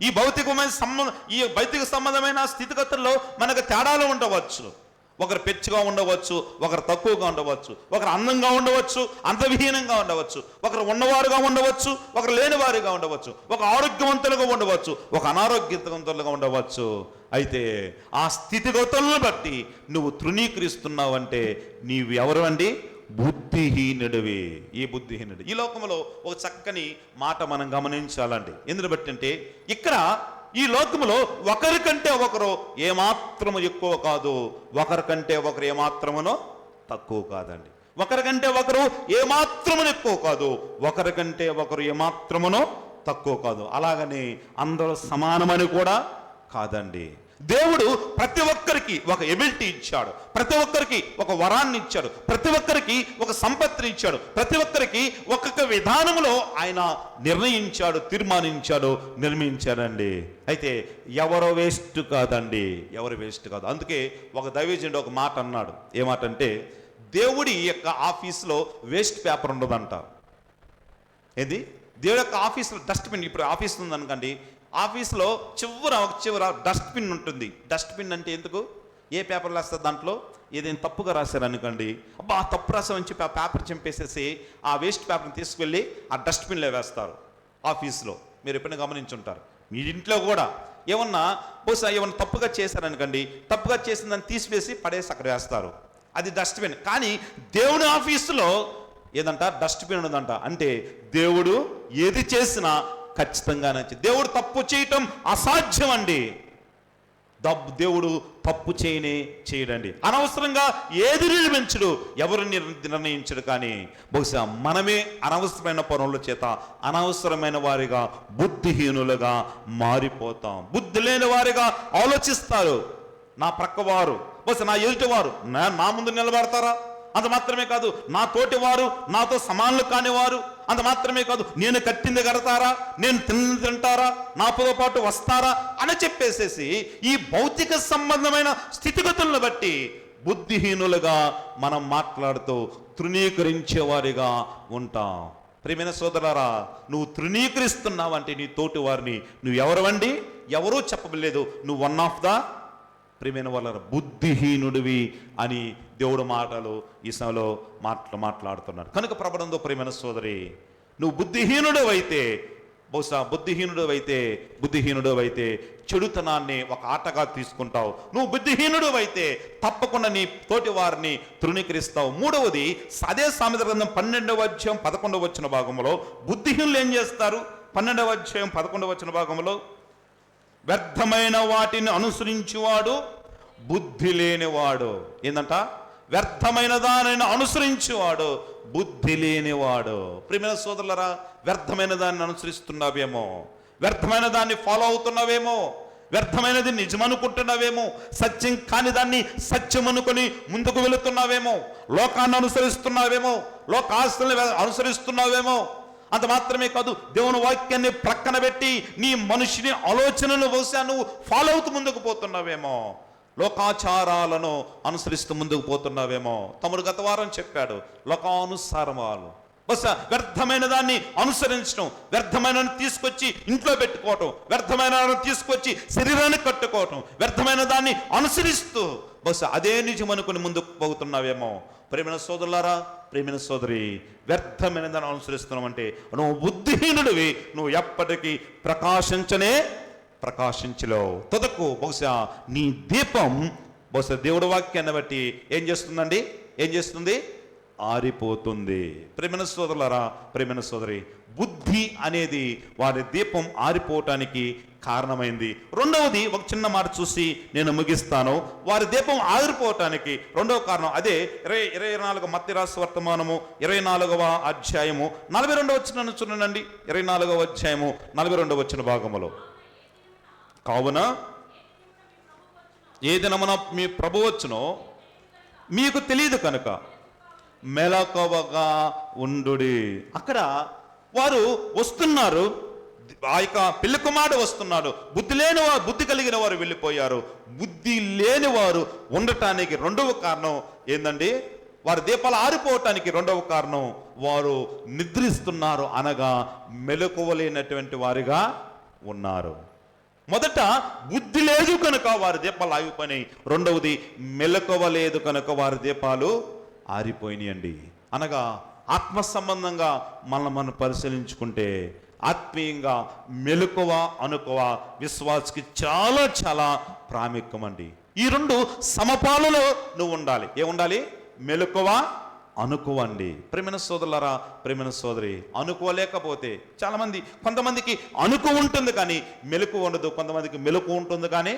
ఈ భౌతిక సంబంధమైన స్థితిగతుల్లో మనకు తేడాలు ఉండవచ్చు. ఒకరు పెచ్చుగా ఉండవచ్చు, ఒకరు తక్కువగా ఉండవచ్చు, ఒకరు అందంగా ఉండవచ్చు, అంతవిహీనంగా ఉండవచ్చు, ఒకరు ఉన్నవారుగా ఉండవచ్చు, ఒకరు లేనివారుగా ఉండవచ్చు, ఒక ఆరోగ్యవంతులుగా ఉండవచ్చు, ఒక అనారోగ్యవంతులుగా ఉండవచ్చు. అయితే ఆ స్థితిగతులను బట్టి నువ్వు తృణీకరిస్తున్నావంటే నీవు ఎవరు అండి? బుద్ధిహీనుడివి. ఈ బుద్ధిహీనుడు. ఈ లోకంలో ఒక చక్కని మాట మనం గమనించాలండి. ఎందుని బట్టి అంటే ఇక్కడ ఈ లోకములో ఒకరికంటే ఒకరు ఏమాత్రము ఎక్కువ కాదు, ఒకరికంటే ఒకరు ఏమాత్రమునో తక్కువ కాదండి. ఒకరికంటే ఒకరు ఏమాత్రమును ఎక్కువ కాదు, ఒకరికంటే ఒకరు ఏమాత్రమునో తక్కువ కాదు. అలాగని అందరూ సమానమని కూడా కాదండి. దేవుడు ప్రతి ఒక్కరికి ఒక ఎబిలిటీ ఇచ్చాడు, ప్రతి ఒక్కరికి ఒక వరాన్ని ఇచ్చాడు, ప్రతి ఒక్కరికి ఒక సంపత్తిని ఇచ్చాడు, ప్రతి ఒక్కరికి ఒక్కొక్క విధానంలో ఆయన నిర్ణయించాడు, తీర్మానించాడు, నిర్మించాడండి. అయితే ఎవరో వేస్ట్ కాదండి, ఎవరు వేస్ట్ కాదు. అందుకే ఒక దైవజనుడు ఒక మాట అన్నాడు. ఏ మాట అంటే, దేవుడి యొక్క ఆఫీస్లో వేస్ట్ పేపర్ ఉండదంట. ఏది? దేవుడి యొక్క ఆఫీస్లో డస్ట్బిన్, ఇప్పుడు ఆఫీస్ ఉందనుకోండి, ఆఫీస్లో చివర డస్ట్బిన్ ఉంటుంది. డస్ట్బిన్ అంటే ఎందుకు? ఏ పేపర్లు వేస్తారు దాంట్లో? ఏదైనా తప్పుగా రాశారు అనుకోండి, అబ్బా తప్పు రాసామని చెప్పి ఆ పేపర్ చింపేసేసి ఆ వేస్ట్ పేపర్ని తీసుకువెళ్ళి ఆ డస్ట్బిన్లో వేస్తారు ఆఫీస్లో. మీరు ఎప్పుడైనా గమనించుంటారు. మీ ఇంట్లో కూడా ఏమన్నా బహుశా ఏమన్నా తప్పుగా చేశారనుకోండి, తప్పుగా చేసిన దాన్ని తీసివేసి పడేసి అక్కడ వేస్తారు. అది డస్ట్బిన్. కానీ దేవుని ఆఫీసులో ఏదంట? డస్ట్బిన్ ఉన్నదంట. అంటే దేవుడు ఏది చేసినా ఖచ్చితంగా నచ్చి, దేవుడు తప్పు చేయటం అసాధ్యం అండి. దేవుడు తప్పు చేయడండి. అనవసరంగా ఏది నిర్మించడు, ఎవరు నిర్ణయించడు. కానీ బహుశా మనమే అనవసరమైన పనుల చేత అనవసరమైన వారిగా, బుద్ధిహీనులుగా మారిపోతాం. బుద్ధి లేని వారిగా ఆలోచిస్తారు. నా ప్రక్కవారు, బహుశా నా ఎదుటివారు నా ముందు నిలబడతారా? అంత మాత్రమే కాదు, నా తోటి వారు, నాతో సమానులు కానివారు, అంత మాత్రమే కాదు, నేను కట్టింది కడతారా, నేను తింటారా, నాతో పాటు వస్తారా అని చెప్పేసేసి ఈ భౌతిక సంబంధమైన స్థితిగతులను బట్టి బుద్ధిహీనులుగా మనం మాట్లాడుతూ తృణీకరించే వారిగా ఉంటాం. ప్రియమైన సోదరారా, నువ్వు తృణీకరిస్తున్నావంటే నీ తోటి వారిని నువ్వు ఎవరవండి? ఎవరూ చెప్పలేదు. నువ్వు వన్ ఆఫ్ ద ప్రియమైన వాళ్ళ బుద్ధిహీనుడివి అని దేవుడు మాటలు ఈ సమయంలో మాట్లాడుతున్నాడు. కనుక ప్రభునందు ప్రియమైన సోదరి, నువ్వు బుద్ధిహీనుడు అయితే, బహుశా బుద్ధిహీనుడు అయితే చెడుతనాన్ని ఒక ఆటగా తీసుకుంటావు. నువ్వు బుద్ధిహీనుడు అయితే తప్పకుండా నీ తోటి వారిని తృణీకరిస్తావు. మూడవది, అదే సామెతల గ్రంథం 12వ అధ్యాయం 11వ వచన భాగంలో బుద్ధిహీనులు ఏం చేస్తారు? 12వ అధ్యాయం 11వ వచన భాగంలో, వ్యర్థమైన వాటిని అనుసరించువాడు బుద్ధి లేనివాడు. ఏందంట? వ్యర్థమైన దానిని అనుసరించేవాడు బుద్ధి లేనివాడు. ప్రియమైన సోదరులరా, వ్యర్థమైన దాన్ని అనుసరిస్తున్నావేమో, వ్యర్థమైన దాన్ని ఫాలో అవుతున్నావేమో, వ్యర్థమైనది నిజమనుకుంటున్నావేమో, సత్యం కాని దాన్ని సత్యం అనుకొని ముందుకు వెళుతున్నావేమో, లోకాన్ని అనుసరిస్తున్నావేమో, లోకాస్తుల్ని అనుసరిస్తున్నావేమో. అంత మాత్రమే కాదు, దేవుని వాక్యాన్ని ప్రక్కన పెట్టి నీ మనిషిని ఆలోచనలు బహుశా నువ్వు ఫాలో అవుతూ ముందుకు పోతున్నావేమో, లోకాచారాలను అనుసరిస్తూ ముందుకు పోతున్నావేమో. తమ్ముడు గత వారం చెప్పాడు, లోకానుసారం వాళ్ళు బహుశా వ్యర్థమైన దాన్ని అనుసరించడం, వ్యర్థమైన తీసుకొచ్చి ఇంట్లో పెట్టుకోవటం, వ్యర్థమైన తీసుకొచ్చి శరీరాన్ని కట్టుకోవటం, వ్యర్థమైన దాన్ని అనుసరిస్తూ బహుశా అదే నిజం అనుకుని ముందుకు పోతున్నావేమో. ప్రియమైన సోదరులారా, ప్రియమైన సోదరి, వ్యర్థమైన దాన్ని అనుసరిస్తున్నామంటే నువ్వు బుద్ధిహీనుడివి. నువ్వు ఎప్పటికీ ప్రకాశించలేవు. తదకు బహుశా నీ దీపం బహుశా దేవుడి వాక్యాన్ని బట్టి ఏం చేస్తుంది? ఆరిపోతుంది. ప్రియమైన సోదరులారా, ప్రియమైన సోదరి, బుద్ధి అనేది వారి దీపం ఆరిపోవటానికి కారణమైంది. రెండవది ఒక చిన్న మాట చూసి నేను ముగిస్తాను. వారి దీపం ఆరిపోవటానికి రెండవ కారణం అదే 24 మత్తయి రాసిన వర్తమానము 24వ అధ్యాయము 42వ వచనాన్ని చూడండి. 24వ అధ్యాయము 42వ వచన భాగములో, కావున ఏ దినమున మీ ప్రభు వచ్చునో మీకు తెలియదు కనుక మెలకువగా ఉండుడి. అక్కడ వారు వస్తున్నారు, ఆ యొక్క పెళ్లి కుమారుడు వస్తున్నాడు. బుద్ధి లేని వారు, బుద్ధి కలిగిన వారు వెళ్ళిపోయారు. బుద్ధి లేని వారు ఉండటానికి రెండవ కారణం ఏందండి? వారి దీపాలు ఆరిపోవటానికి రెండవ కారణం వారు నిద్రిస్తున్నారు, అనగా మెలకువలేనటువంటి వారిగా ఉన్నారు. మొదట బుద్ధి లేదు కనుక వారి దీపాలు ఆగిపోయినాయి. రెండవది మెలకువ లేదు కనుక వారి దీపాలు ఆరిపోయినాయండి. అనగా ఆత్మ సంబంధంగా మనం పరిశీలించుకుంటే ఆత్మీయంగా మెలకువ అనుకువ విశ్వాసకి చాలా చాలా ప్రాముఖ్యం అండి. ఈ రెండు సమపాలలో నువ్వు ఉండాలి. ఏముండాలి? మెలకువ అనుకువ అండి. ప్రేమైన సోదరులారా, ప్రేమైన సోదరి, అనుకువ లేకపోతే కొంతమందికి అనుకువ ఉంటుంది కానీ మెలకువ ఉండదు, కొంతమందికి మెలకువ ఉంటుంది కానీ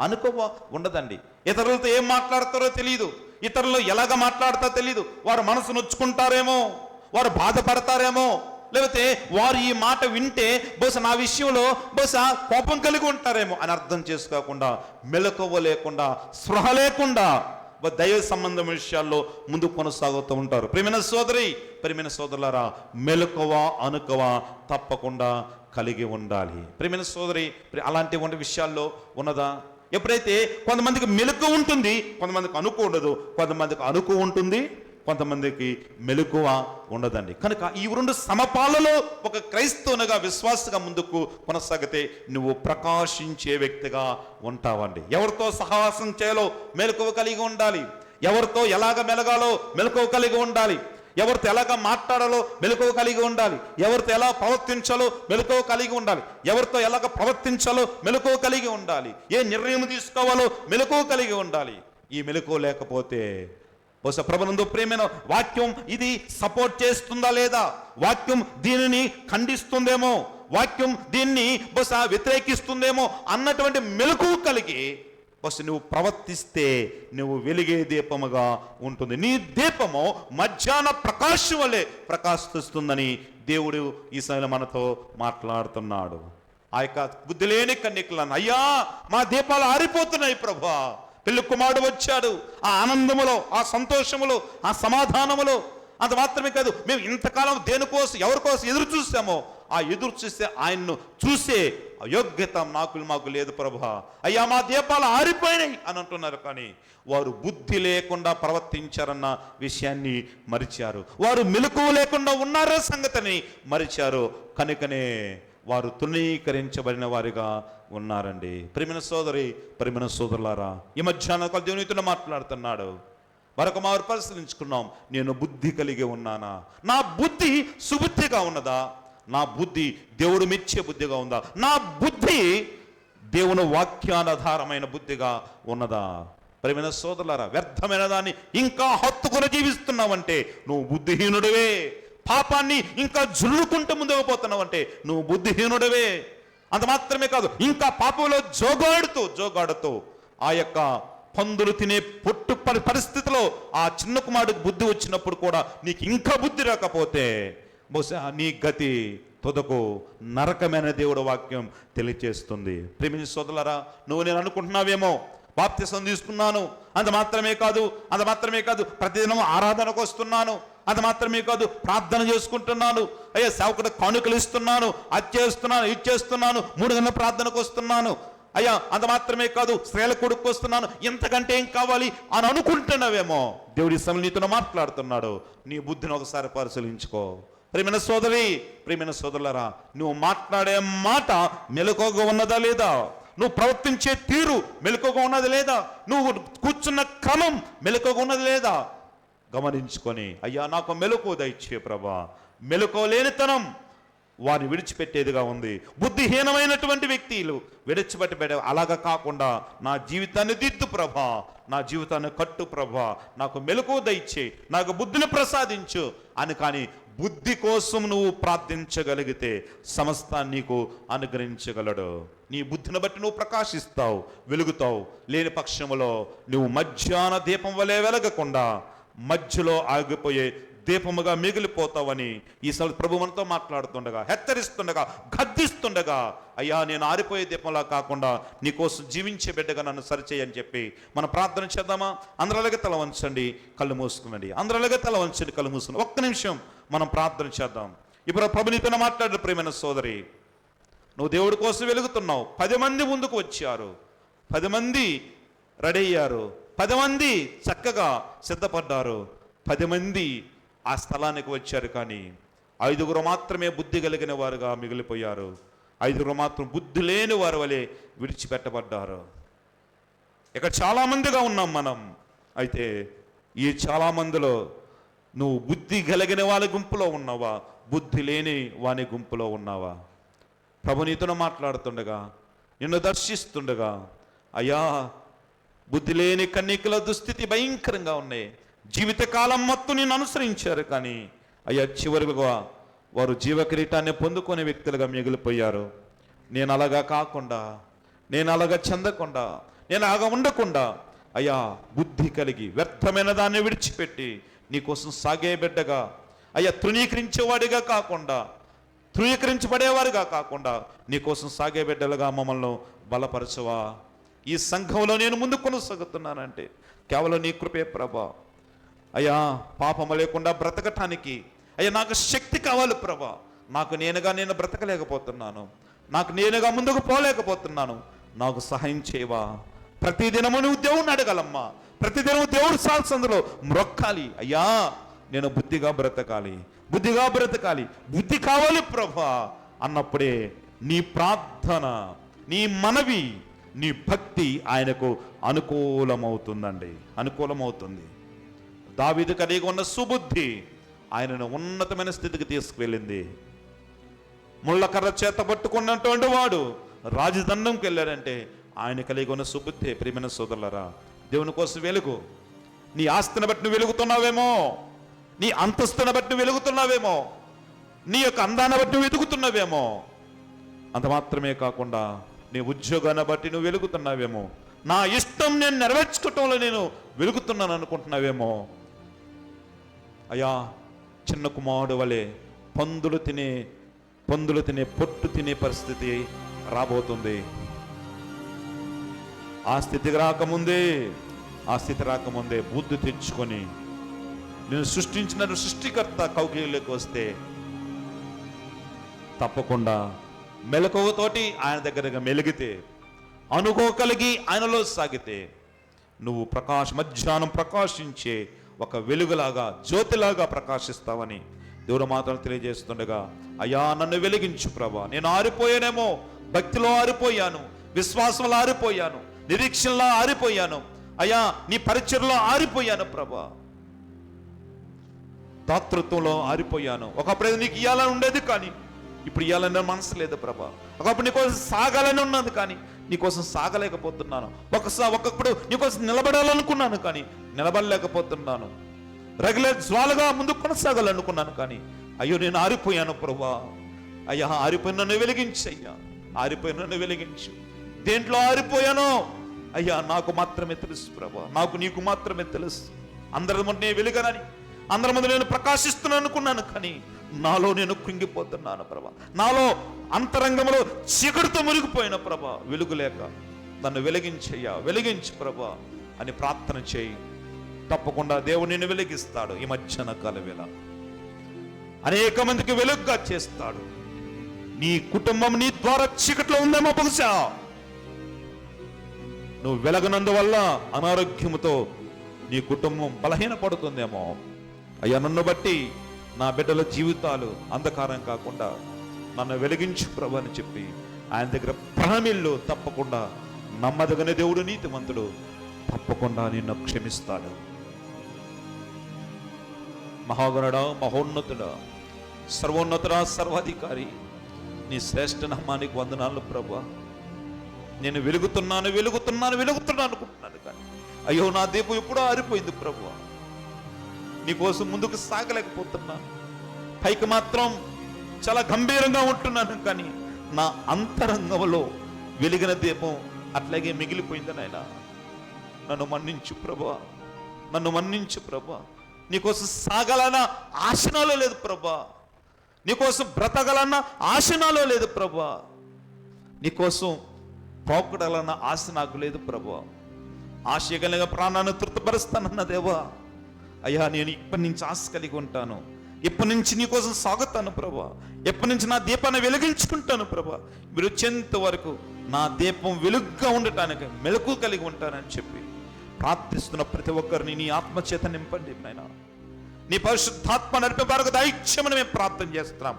అనుకువ ఉండదండి. ఇతరులతో ఏం మాట్లాడతారో తెలియదు, ఇతరులు ఎలాగ మాట్లాడతారో తెలియదు. వారు మనసు నొచ్చుకుంటారేమో, వారు బాధపడతారేమో, లేకపోతే వారు ఈ మాట వింటే బహుశా నా విషయంలో బహుశా కోపం కలిగి ఉంటారేమో అని అర్థం చేసుకోకుండా, మెలకువ లేకుండా, స్పృహ లేకుండా దైవ సంబంధం విషయాల్లో ముందుకు కొనసాగుతూ ఉంటారు. ప్రియమైన సోదరి, ప్రియమైన సోదరులారా, మెలకువ అనుకువ తప్పకుండా కలిగి ఉండాలి. ప్రియమైన సోదరి, అలాంటి విషయాల్లో ఉన్నదా? ఎప్పుడైతే కొంతమందికి మెలకువ ఉంటుంది, కొంతమందికి అనుకువ ఉండదు, కొంతమందికి అనుకువ ఉంటుంది, కొంతమందికి మెలకువ ఉండదండి. కనుక ఈ రెండు సమపాలలో ఒక క్రైస్తవునిగా విశ్వాసగా ముందుకు కొనసాగితే నువ్వు ప్రకాశించే వ్యక్తిగా ఉంటావండి. ఎవరితో సహవాసం చేయాలో మెలకువ కలిగి ఉండాలి, ఎవరితో ఎలాగ మెలగాలో మెలకువ కలిగి ఉండాలి, ఎవరితో ఎలాగ మాట్లాడాలో మెలకువ కలిగి ఉండాలి, ఎవరితో ఎలా ప్రవర్తించాలో మెలకువ కలిగి ఉండాలి, ఎవరితో ఎలాగ ప్రవర్తించాలో మెలకువ కలిగి ఉండాలి, ఏ నిర్ణయం తీసుకోవాలో మెలకువ కలిగి ఉండాలి. ఈ మెలకువ లేకపోతే బహుశా ప్రభునందు ప్రేమైన వాక్యం ఇది సపోర్ట్ చేస్తుందా లేదా, వాక్యం దీనిని ఖండిస్తుందేమో, వాక్యం దీన్ని బహుశా వ్యతిరేకిస్తుందేమో అన్నటువంటి మెలకువ కలిగి బహుశా నువ్వు ప్రవర్తిస్తే నువ్వు వెలిగే దీపముగా ఉంటుంది. నీ దీపము మధ్యాహ్న ప్రకాశం వలె ప్రకాశిస్తుందని దేవుడు ఈ సమయంలో మనతో మాట్లాడుతున్నాడు. ఆ యొక్క బుద్ధి లేని కన్యకలను, అయ్యా మా దీపాలు ఆరిపోతున్నాయి ప్రభువా, పెళ్లి కుమారుడు వచ్చాడు, ఆ ఆనందములో, ఆ సంతోషములో, ఆ సమాధానములో. అంత మాత్రమే కాదు, మేము ఇంతకాలం దేనికోసం ఎవరికోసం ఎదురు చూసామో ఆ ఎదురు చూస్తే ఆయన్ను చూసే యోగ్యత మాకు లేదు ప్రభువా, అయ్యా మా దీపాలు ఆరిపోయినాయి అని అంటున్నారు. కానీ వారు బుద్ధి లేకుండా ప్రవర్తించారన్న విషయాన్ని మరిచారు, వారు మెలకువ లేకుండా ఉన్నారో సంగతిని మరిచారు. కనుకనే వారు తృణీకరించబడిన వారిగా ఉన్నారండి. ప్రియమైన సోదరి, ప్రియమైన సోదరులారా, ఈ మధ్యాహ్నం దేవునితో మాట్లాడుతున్నాడు. మరొక మారు పరిశీలించుకున్నాం. నేను బుద్ధి కలిగి ఉన్నానా? నా బుద్ధి సుబుద్ధిగా ఉన్నదా? నా బుద్ధి దేవుడు మెచ్చే బుద్ధిగా ఉందా? నా బుద్ధి దేవుని వాక్యాధారమైన బుద్ధిగా ఉన్నదా? ప్రియమైన సోదరులారా, వ్యర్థమైన దాన్ని ఇంకా హత్తుకుని జీవిస్తున్నావంటే నువ్వు బుద్ధిహీనుడివే. పాపాన్ని ఇంకా జుల్లుకుంటూ ముందుకు పోతున్నావంటే నువ్వు బుద్ధిహీనుడివే. అంత మాత్రమే కాదు, ఇంకా పాపంలో జోగాడుతూ ఆ యొక్క పందులు తినే పొట్టు పరిస్థితిలో ఆ చిన్న కుమారుడికి బుద్ధి వచ్చినప్పుడు కూడా నీకు ఇంకా బుద్ధి రాకపోతే బహుశా నీ గతి తుదకు నరకమైన దేవుడు వాక్యం తెలియచేస్తుంది. ప్రేమించే సోదరులారా, నువ్వు నేను అనుకుంటున్నావేమో బాప్తిసం తీసుకున్నాను, అంత మాత్రమే కాదు ప్రతిదినం ఆరాధనకు వస్తున్నాను, అంత మాత్రమే కాదు ప్రార్థన చేసుకుంటున్నాను, అయ్యా సేవకుడు కానుకలు ఇస్తున్నాను, అది చేస్తున్నాను, ఇది చేస్తున్నాను, 3 గంటల ప్రార్థనకు వస్తున్నాను, అయ్యా అంత మాత్రమే కాదు స్త్రీల కొడుకు వస్తున్నాను, ఇంతకంటే ఏం కావాలి అని అనుకుంటున్నావేమో. దేవుడి సమయంలో నీతో మాట్లాడుతున్నాడు. నీ బుద్ధిని ఒకసారి పరిశీలించుకో. ప్రియమైన సోదరి, ప్రియమైన సోదరులారా, నువ్వు మాట్లాడే మాట మెలకువగా ఉన్నదా లేదా? నువ్వు ప్రవర్తించే తీరు మెలకువగా ఉన్నది లేదా? నువ్వు కూర్చున్న క్రమం మెలకువగా ఉన్నది లేదా? గమనించుకొని, అయ్యా నాకు మెలకువ దయచే ప్రభా. మెలకువ లేనితనం వారిని విడిచిపెట్టేదిగా ఉంది. బుద్ధిహీనమైనటువంటి వ్యక్తులు విడిచిపెట్టబడే, అలాగా కాకుండా నా జీవితాన్ని దిద్దు ప్రభా, నా జీవితాన్ని కట్టు ప్రభా, నాకు మెలకువ దయచే, నాకు బుద్ధిని ప్రసాదించు అని. కానీ బుద్ధి కోసం నువ్వు ప్రార్థించగలిగితే సమస్తాన్ని నీకు అనుగ్రహించగలడు. నీ బుద్ధిని బట్టి నువ్వు ప్రకాశిస్తావు, వెలుగుతావు. లేని పక్షములో నువ్వు మధ్యాహ్న దీపం వలె వెలగకుండా మధ్యలో ఆగిపోయే దీపముగా మిగిలిపోతావని ఈసారి ప్రభు మనతో మాట్లాడుతుండగా, హెచ్చరిస్తుండగా, గద్దిస్తుండగా, అయ్యా నేను ఆరిపోయే దీపంలా కాకుండా నీకోసం జీవించే బిడ్డగా నన్ను సరిచేయని చెప్పి మనం ప్రార్థన చేద్దామా? అందరిలాగే తల వంచండి, కళ్ళు మూసుకునండి. అందరిలాగే తల వంచండి, కళ్ళు మూసుకుని ఒక్క నిమిషం మనం ప్రార్థన చేద్దాం. ఇప్పుడు ప్రభు నీతో మాట్లాడు. ప్రియమైన సోదరి, నువ్వు దేవుడి కోసం వెలుగుతున్నావు. 10 మంది ముందుకు వచ్చారు, 10 మంది రెడీ అయ్యారు, 10 మంది చక్కగా సిద్ధపడ్డారు, 10 మంది ఆ స్థలానికి వచ్చారు. కానీ 5గురు మాత్రమే బుద్ధి కలిగిన వారుగా మిగిలిపోయారు. 5గురు మాత్రం బుద్ధి లేని వారి వలె విడిచిపెట్టబడ్డారు. ఇక్కడ చాలామందిగా ఉన్నాం మనం. అయితే ఈ చాలామందిలో నువ్వు బుద్ధి కలిగిన వాళ్ళ గుంపులో ఉన్నావా, బుద్ధి లేని వాని గుంపులో ఉన్నావా? ప్రభు నీతో మాట్లాడుతుండగా, నిన్ను దర్శిస్తుండగా, అయ్యా బుద్ధి లేని కన్యకల దుస్థితి భయంకరంగా ఉన్నాయి. జీవితకాలం మొత్తం నేను అనుసరించారు, కానీ అయ్యా చివరిగా వారు జీవ కిరీటాన్ని పొందుకునే వ్యక్తులుగా మిగిలిపోయారు. నేను అలాగా కాకుండా, నేను అలాగా చెందకుండా, నేను అలాగా ఉండకుండా, అయ్యా బుద్ధి కలిగి వ్యర్థమైన దాన్ని విడిచిపెట్టి నీకోసం సాగే బిడ్డగా, అయ్యా తృణీకరించేవాడిగా కాకుండా, తృణీకరించబడేవారుగా కాకుండా నీకోసం సాగే బిడ్డలుగా మమ్మల్ని బలపరచవా? ఈ సంఘంలో నేను ముందు కొనసాగుతున్నానంటే కేవలం నీ కృపే ప్రభా. అయ్యా పాపము లేకుండా బ్రతకటానికి అయ్యా నాకు శక్తి కావాలి ప్రభా. నాకు నేనుగా నేను బ్రతకలేకపోతున్నాను, నాకు నేనుగా ముందుకు పోలేకపోతున్నాను. నాకు సహాయం చేయవా? ప్రతిదినము నువ్వు దేవుణ్ణి అడగాలమ్మా. ప్రతిదినము దేవుడు సాల్సందులో మ్రొక్కాలి. అయ్యా నేను బుద్ధిగా బ్రతకాలి, బుద్ధిగా బ్రతకాలి, బుద్ధి కావాలి ప్రభా అన్నప్పుడే నీ ప్రార్థన, నీ మనవి, నీ భక్తి ఆయనకు అనుకూలమవుతుందండి, అనుకూలమవుతుంది. దావీదు కలిగి ఉన్న సుబుద్ధి ఆయనను ఉన్నతమైన స్థితికి తీసుకువెళ్ళింది. ముళ్ళకర్ర చేత పట్టుకున్నటువంటి వాడు రాజదండంకి వెళ్ళాడంటే ఆయన కలిగి ఉన్న సుబుద్ధి. ప్రియమైన సోదరులారా, దేవుని కోసం వెలుగు. నీ ఆస్తిని బట్టి నువ్వు వెలుగుతున్నావేమో, నీ అంతస్తుని బట్టి నువ్వు వెలుగుతున్నావేమో, నీ యొక్క అందాన్ని బట్టి నువ్వు వెతుకుతున్నావేమో. అంత మాత్రమే కాకుండా నీ ఉద్యోగాన్ని బట్టి నువ్వు వెలుగుతున్నావేమో, నా ఇష్టం నేను నెరవేర్చుకోవటంలో నేను వెలుగుతున్నాను అనుకుంటున్నావేమో. అయ్యా చిన్న కుమారుడు వలె పందులు తినే పొట్టు తినే పరిస్థితి రాబోతుంది. ఆ స్థితికి రాకముందే బుద్ధి తెచ్చుకొని నేను సృష్టించిన సృష్టికర్త కౌగిలిలోకి వస్తే తప్పకుండా మెలకువతోటి ఆయన దగ్గరగా మెలిగితే, అనుకోగలిగి ఆయనలో సాగితే నువ్వు మధ్యాహ్నం ప్రకాశించే ఒక వెలుగులాగా, జ్యోతిలాగా ప్రకాశిస్తావని దేవుడు మాత్రం తెలియజేస్తుండగా, అయ్యా నన్ను వెలిగించు ప్రభా. నేను ఆరిపోయానేమో, భక్తిలో ఆరిపోయాను, విశ్వాసంలో ఆరిపోయాను, నిరీక్షణలో ఆరిపోయాను, అయ్యా నీ పరిచర్లో ఆరిపోయాను ప్రభా, దాతృత్వంలో ఆరిపోయాను. ఒకప్పుడు నీకు ఇయ్యాలని ఉండేది, కానీ ఇప్పుడు ఇయ్యాలని మనసు లేదు ప్రభా. ఒకప్పుడు నీకోసం సాగాలని ఉన్నది, కానీ నీకోసం సాగలేకపోతున్నాను. ఒకప్పుడు నీకోసం నిలబడాలనుకున్నాను, కానీ నిలబడలేకపోతున్నాను. రెగ్యులర్ జ్వాలగా ముందుకు కొనసాగాలనుకున్నాను, కానీ అయ్యో నేను ఆరిపోయాను ప్రభా. అయ్యా ఆరిపోయిన నన్ను వెలిగించయ్యా, ఆరిపోయిన నన్ను వెలిగించు. దేంట్లో ఆరిపోయానో అయ్యా నాకు మాత్రమే తెలుసు ప్రభా, నీకు మాత్రమే తెలుసు. అందరి ముందు నేను వెలుగనని, అందరి ముందు నేను ప్రకాశిస్తున్నాను అనుకున్నాను, కానీ నాలో నేను కృంగిపోతున్నాను ప్రభా. నాలో అంతరంగంలో చీకటితో మురిగిపోయిన ప్రభా, వెలుగులేక నన్ను వెలిగించయ్యా, వెలిగించు ప్రభా అని ప్రార్థన చేయి. తప్పకుండా దేవుడు నిన్ను వెలిగిస్తాడు. ఈ మధ్యాహ్న కాల వేళ అనేక మందికి వెలుగుగా చేస్తాడు. నీ కుటుంబం నీ ద్వారా చీకట్లో ఉందేమో, బహుశా నువ్వు వెలగనందువల్ల అనారోగ్యముతో నీ కుటుంబం బలహీనపడుతుందేమో. అయ్యా నన్ను బట్టి నా బిడ్డల జీవితాలు అంధకారం కాకుండా నన్ను వెలిగించు ప్రభు అని చెప్పి ఆయన దగ్గర ప్రాణమిల్లు. తప్పకుండా నమ్మదగిన దేవుడు, నీతిమంతుడు, తప్పకుండా నిన్ను క్షమిస్తాడు. మహాగణుడా, మహోన్నతుడా, సర్వోన్నతుడా, సర్వాధికారి, నీ శ్రేష్ఠ నామానికి వందనాలు ప్రభా. నేను వెలుగుతున్నాను అనుకుంటున్నాను, కానీ అయ్యో నా దీపం ఎప్పుడో ఆరిపోయింది ప్రభు. నీకోసం ముందుకు సాగలేకపోతున్నాను. పైకి మాత్రం చాలా గంభీరంగా ఉంటున్నాను, కానీ నా అంతరంగంలో వెలిగిన దీపం అట్లాగే మిగిలిపోయింది నాయన. నన్ను మన్నించు ప్రభువా, నన్ను మన్నించు ప్రభువా. నీకోసం సాగాలన్న ఆశ నాలో లేదు ప్రభువా, నీకోసం బ్రతకాలన్న ఆశ నాలో లేదు ప్రభువా, నీకోసం పోకడాలన్న ఆశ నాకు లేదు ప్రభువా. ఆశ కలిగ ప్రాణాన్ని తృప్తిపరుస్తానన్న దేవా, అయ్యా నేను ఇప్పటి నుంచి ఆశ కలిగి ఉంటాను, ఇప్పటి నుంచి నీకోసం సాగుతాను ప్రభువా, ఎప్పటి నుంచి నా దీపాన్ని వెలిగించుకుంటాను ప్రభువా. మీరు వచ్చేంత వరకు నా దీపం వెలుగ్గా ఉండటానికి మెలకు కలిగి ఉంటానని చెప్పి ప్రార్థిస్తున్న ప్రతి ఒక్కరిని నీ ఆత్మచేత నింపండి నాయనా. నీ పరిశుద్ధాత్మ నడిపే వారికి దైత్యమని మేము ప్రార్థన చేస్తున్నాం.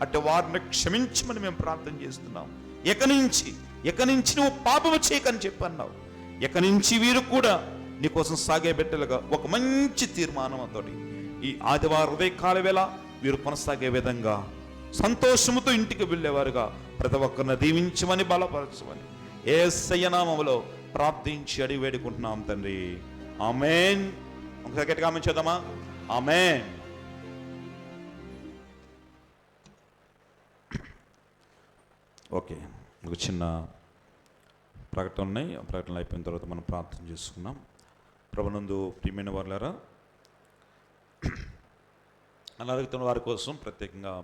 అటు వారిని క్షమించమని మేము ప్రార్థన చేస్తున్నాం. ఎక నుంచి నువ్వు పాపము చేయకని చెప్పన్నావు. ఎక నుంచి వీరు కూడా నీకోసం సాగే బిడ్డలుగా ఒక మంచి తీర్మానంతో ఈ ఆదివారం ఉదయకాల వేళ వీరు కొనసాగే విధంగా సంతోషముతో ఇంటికి వెళ్ళేవారుగా ప్రతి ఒక్కరిని దీవించమని బలపరచమని యేసయ్య నామములో ప్రార్థించి అడిగి వేడుకుంటున్నాం తండ్రి. ఆమేన్. ఒకసారి గట్టిగా ఆమేన్ చేద్దామా? ఆమేన్. ఓకే, ఒక చిన్న ప్రకటన ఉన్నాయి. ఆ ప్రకటనలు అయిపోయిన తర్వాత మనం ప్రార్థన చేసుకున్నాం. ప్రభునందు ప్రియమైన వారులారా, అనారోగ్యమైన వారి కోసం ప్రత్యేకంగా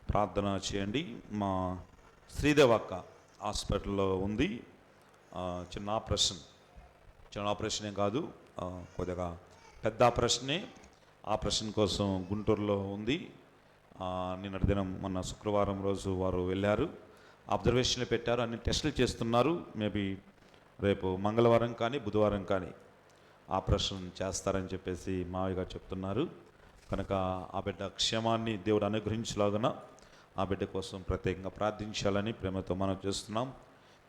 ప్రార్థన చేయండి. మా శ్రీదేవక్క హాస్పిటల్లో ఉంది. చిన్న ఆపరేషన్ ఏం కాదు, కొద్దిగా పెద్ద ఆపరేషనే. ఆపరేషన్ కోసం గుంటూరులో ఉంది. నిన్నటి దినం మొన్న శుక్రవారం రోజు వారు వెళ్ళారు, అబ్జర్వేషన్లు పెట్టారు, అన్ని టెస్టులు చేస్తున్నారు. మేబీ రేపు మంగళవారం కానీ బుధవారం కానీ ఆపరేషన్ చేస్తారని చెప్పేసి మావయ్య గారు చెప్తున్నారు. కనుక ఆ బిడ్డ క్షేమాన్ని దేవుడు అనుగ్రహించలాగున ఆ బిడ్డ కోసం ప్రత్యేకంగా ప్రార్థించాలని ప్రేమతో మనం చేస్తున్నాం.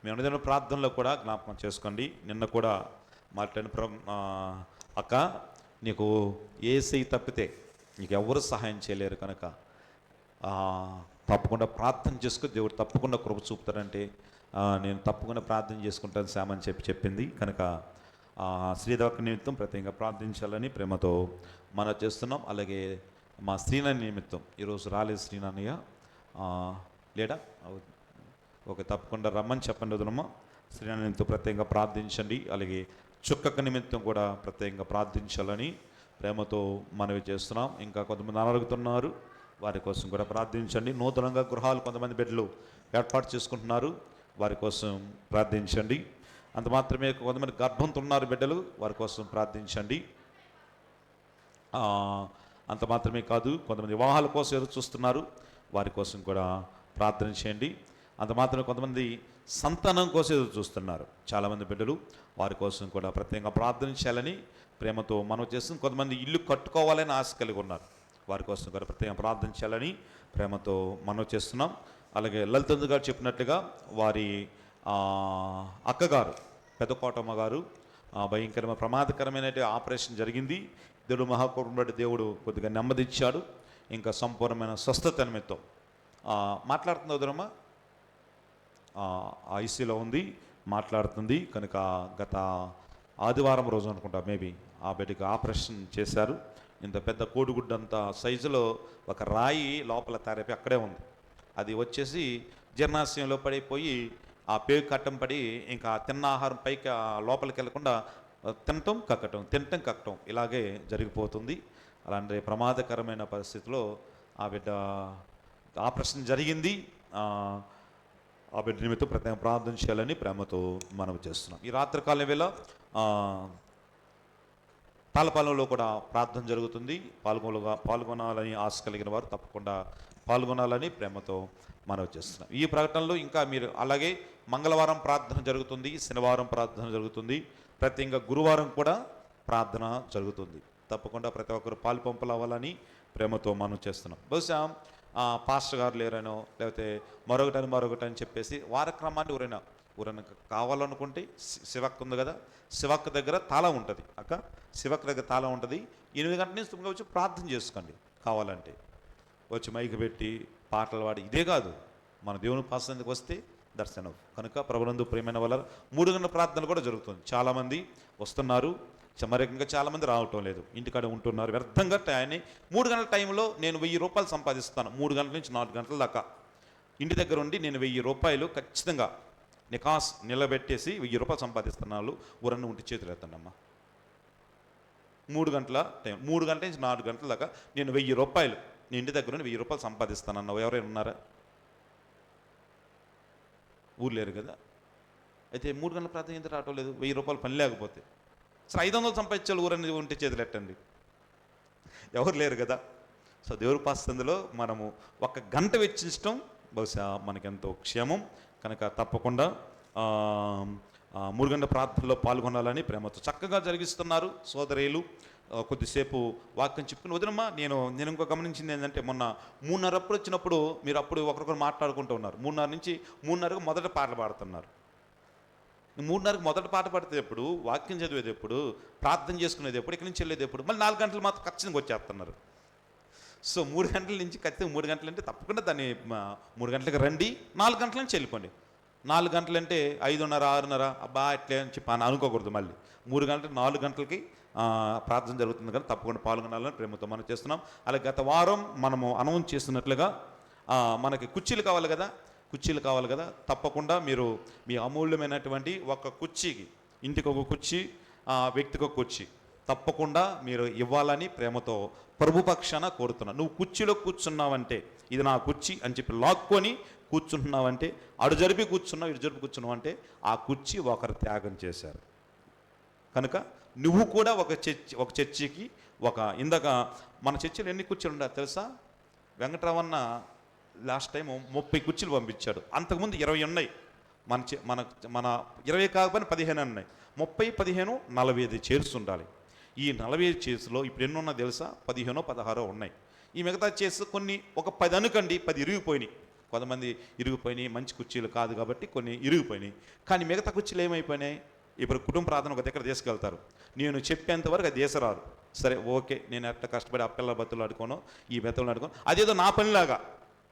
మీ అనుదిన ప్రార్థనలో కూడా జ్ఞాపకం చేసుకోండి. నిన్న కూడా మాట్లాడిన అక్క, నీకు యేసయ్య తప్పితే నీకు ఎవరు సహాయం చేయలేరు, కనుక తప్పకుండా ప్రార్థన చేసుకో, దేవుడు తప్పకుండా కృప చూపుతారంటే నేను తప్పకుండా ప్రార్థన చేసుకుంటాను శ్యామ్ అని చెప్పింది. కనుక శ్రీదేవక్క నిమిత్తం ప్రత్యేకంగా ప్రార్థించాలని ప్రేమతో మనం చేస్తున్నాం. అలాగే మా శ్రీనాని నిమిత్తం ఈరోజు రాలేదు శ్రీనాన్నయ్య, లేడా? ఓకే, తప్పకుండా రమ్మని చెప్పండి వదనమ్మా. శ్రీనాని నిమిత్తం ప్రత్యేకంగా ప్రార్థించండి. అలాగే చుక్కక్క నిమిత్తం కూడా ప్రత్యేకంగా ప్రార్థించాలని ప్రేమతో మనవి చేస్తున్నాం. ఇంకా కొంతమంది అనారోగ్యతున్నారు, వారి కోసం కూడా ప్రార్థించండి. నూతనంగా గృహాలు కొంతమంది బిడ్డలు ఏర్పాటు చేసుకుంటున్నారు, వారి కోసం ప్రార్థించండి. అంత మాత్రమే, కొంతమంది గర్భంతో ఉన్నారు బిడ్డలు, వారి కోసం ప్రార్థించండి. అంత మాత్రమే కాదు, కొంతమంది వివాహాల కోసం ఎదురు చూస్తున్నారు, వారి కోసం కూడా ప్రార్థన చేయండి. అంత మాత్రమే, కొంతమంది సంతానం కోసం ఎదురు చూస్తున్నారు చాలామంది బిడ్డలు, వారి కోసం కూడా ప్రత్యేకంగా ప్రార్థన చేయాలని ప్రేమతో మనం చేస్తుంది. కొంతమంది ఇల్లు కట్టుకోవాలని ఆశ కలిగి ఉన్నారు, వారి కోసం కూడా ప్రత్యేకంగా ప్రార్థన చేయాలని ప్రేమతో మనం చేస్తున్నాం. అలాగే లలితందు గారు చెప్పినట్లుగా వారి అక్కగారు పెద్దకోటమ్మ గారు భయంకరమైన ప్రమాదకరమైన ఆపరేషన్ జరిగింది. దేవుడు మహాకృపను బట్టి దేవుడు కొద్దిగా నెమ్మదిచ్చాడు. ఇంకా సంపూర్ణమైన స్వస్థత నిమిత్తం మాట్లాడుతుంది వదనమ్మా, ఐసీలో ఉంది, మాట్లాడుతుంది. కనుక గత ఆదివారం రోజు అనుకుంటా మేబీ ఆ బిడ్డకి ఆపరేషన్ చేశారు. ఇంత పెద్ద కోడిగుడ్డంత సైజులో ఒక రాయి లోపల తయారైపోయి అక్కడే ఉంది. అది వచ్చేసి జీర్ణాశయంలో పడిపోయి ఆ పేగు కట్టం పడి ఇంకా తిన్న ఆహారం పైకి లోపలికి వెళ్లకుండా తినటం కక్కటం ఇలాగే జరిగిపోతుంది. అలాంటి ప్రమాదకరమైన పరిస్థితిలో ఆ బిడ్డ ఆపరేషన్ జరిగింది. ఆ బిడ్డ నిమిత్తం ప్రత్యేక ప్రార్థన చేయాలని ప్రేమతో మనం చేస్తున్నాం. ఈ రాత్రికాలం వేళ తాళపాలెంలో కూడా ప్రార్థన జరుగుతుంది. పాల్గొనాలని ఆశ కలిగిన వారు తప్పకుండా పాల్గొనాలని ప్రేమతో మనవి చేస్తున్నాం. ఈ ప్రకటనలో ఇంకా మీరు అలాగే మంగళవారం ప్రార్థన జరుగుతుంది, శనివారం ప్రార్థన జరుగుతుంది, ప్రత్యేకంగా గురువారం కూడా ప్రార్థన జరుగుతుంది. తప్పకుండా ప్రతి ఒక్కరు పాలు అవ్వాలని ప్రేమతో మనం చేస్తున్నాం. బహుశా పాస్టర్ గారు లేరనో లేకపోతే మరొకటి అని చెప్పేసి వారక్రమాన్ని ఊరైనా కావాలనుకుంటే శివక్క ఉంది కదా, శివక్క దగ్గర తాళం ఉంటుంది అక్క, శివక్క దగ్గర తాళం ఉంటుంది. 8 గంటల నుంచి తొమ్మిది వచ్చి ప్రార్థన చేసుకోండి. కావాలంటే వచ్చి మైకి పెట్టి పాటలు పాడి, ఇదే కాదు మన దేవుని పాసందుకు వస్తే దర్శనం. కనుక ప్రభునందు ప్రియమైన వల్ల 3 గంటల ప్రార్థనలు కూడా జరుగుతుంది. చాలామంది వస్తున్నారు, మరి ఇంకా చాలామంది రావటం లేదు, ఇంటికాడ ఉంటున్నారు వ్యర్థంగా టైంని. 3 గంటల టైంలో నేను 1000 రూపాయలు సంపాదిస్తాను. 3 గంటల నుంచి 4 గంటల దాకా ఇంటి దగ్గర ఉండి నేను 1000 రూపాయలు ఖచ్చితంగా నికాస్ నిలబెట్టేసి 1000 రూపాయలు సంపాదిస్తున్నాను. ఊరన్న ఉంటే చేతులు ఎత్తండి అమ్మా. 3 గంటల టైం, 3 గంటల నుంచి 4 గంటల దాకా నేను 1000 రూపాయలు నేను ఇంటి దగ్గర ఉండి 1000 రూపాయలు సంపాదిస్తానన్నావు. ఎవరైనా ఉన్నారా? ఊరు లేరు కదా. అయితే 3 గంటల ప్రార్థన ఎందుకు రావటం లేదు? 1000 రూపాయలు పని లేకపోతే సరే 500 సంపాదించాలి. ఊరని ఉంటే చేతులు ఎట్టండి. ఎవరు లేరు కదా. సో దేవుడి పాస్తందులో మనము 1 గంట వెచ్చించడం బహుశా మనకెంతో క్షేమం. కనుక తప్పకుండా 3 గంటల ప్రార్థనలో పాల్గొనాలని ప్రేమతో చక్కగా జరిగిస్తున్నారు సోదరీలు. కొద్దిసేపు వాక్యం చెప్పుకుని వదినమ్మా. నేను ఇంకో గమనించింది ఏంటంటే, మొన్న 3:30 వచ్చినప్పుడు మీరు అప్పుడు ఒకరికొకరు మాట్లాడుకుంటూ ఉన్నారు. 3:30 నుంచి 3:30కు మొదట పాటలు పాడుతున్నారు. 3:30కు మొదట పాట పాడితే ఎప్పుడు, వాక్యం చదివేది ఎప్పుడు, ప్రార్థన చేసుకునేది ఎప్పుడు, ఇక్కడి నుంచి వెళ్ళేది ఎప్పుడు, మళ్ళీ 4 గంటలు మాత్రం ఖచ్చితంగా వచ్చేస్తున్నారు. సో 3 గంటల నుంచి ఖచ్చితంగా 3 గంటలు అంటే తప్పకుండా దాన్ని 3 గంటలకు రండి, 4 గంటల నుంచి వెళ్ళిపోండి. 4 గంటలు అంటే 5:30, 6:30 అబ్బా ఎట్లే అని చెప్పి అనుకోకూడదు. మళ్ళీ 3 గంటలకు 4 గంటలకి ప్రార్థన జరుగుతుంది కదా, తప్పకుండా పాల్గొనాలని ప్రేమతో మనం చేస్తున్నాం. అలాగే గత వారం మనము అనౌన్స్ చేస్తున్నట్లుగా మనకి కుర్చీలు కావాలి కదా, తప్పకుండా మీరు మీ అమూల్యమైనటువంటి ఒక కుర్చీకి, ఇంటికి ఒక కుర్చీ, వ్యక్తికి ఒక కుర్చీ తప్పకుండా మీరు ఇవ్వాలని ప్రేమతో ప్రభుపక్షాన కోరుతున్నాను. నువ్వు కుర్చీలో కూర్చున్నావంటే, ఇది నా కుర్చీ అని చెప్పి లాక్కొని కూర్చుంటున్నావంటే, అడు జరిపి కూర్చున్నావు, ఇటు జరిపి కూర్చున్నావు అంటే ఆ కుర్చీ ఒకరు త్యాగం చేశారు. కనుక నువ్వు కూడా ఒక చర్చికి ఇందాక మన చర్చిలో ఎన్ని కుర్చీలు ఉండాలి తెలుసా? వెంకటరామన్న లాస్ట్ టైం 30 కుర్చీలు పంపించాడు. అంతకుముందు 20 ఉన్నాయి. మన 20 కాకపోయినా 15 ఉన్నాయి. 30, 15, 45 చైర్స్ ఉండాలి. ఈ 45 చైర్స్లో ఇప్పుడు ఎన్ని ఉన్నా తెలుసా? 15, 16 ఉన్నాయి. ఈ మిగతా చైర్స్ కొన్ని ఒక 10 అనుకండి, 10 ఇరిగిపోయినాయి. కొంతమంది ఇరిగిపోయినాయి, మంచి కుర్చీలు కాదు కాబట్టి కొన్ని ఇరిగిపోయినాయి. కానీ మిగతా కుర్చీలు ఏమైపోయినాయి? ఇప్పుడు కుటుంబ ప్రార్థన ఒక దగ్గర తీసుకెళ్తారు. నేను చెప్పేంత వరకు అది తీసుకురారు. సరే ఓకే, నేను ఎట్లా కష్టపడి ఆ పిల్లల బతులు అడుకోను, ఈ బతులు అడుకోను, అదేదో నా పనిలాగా.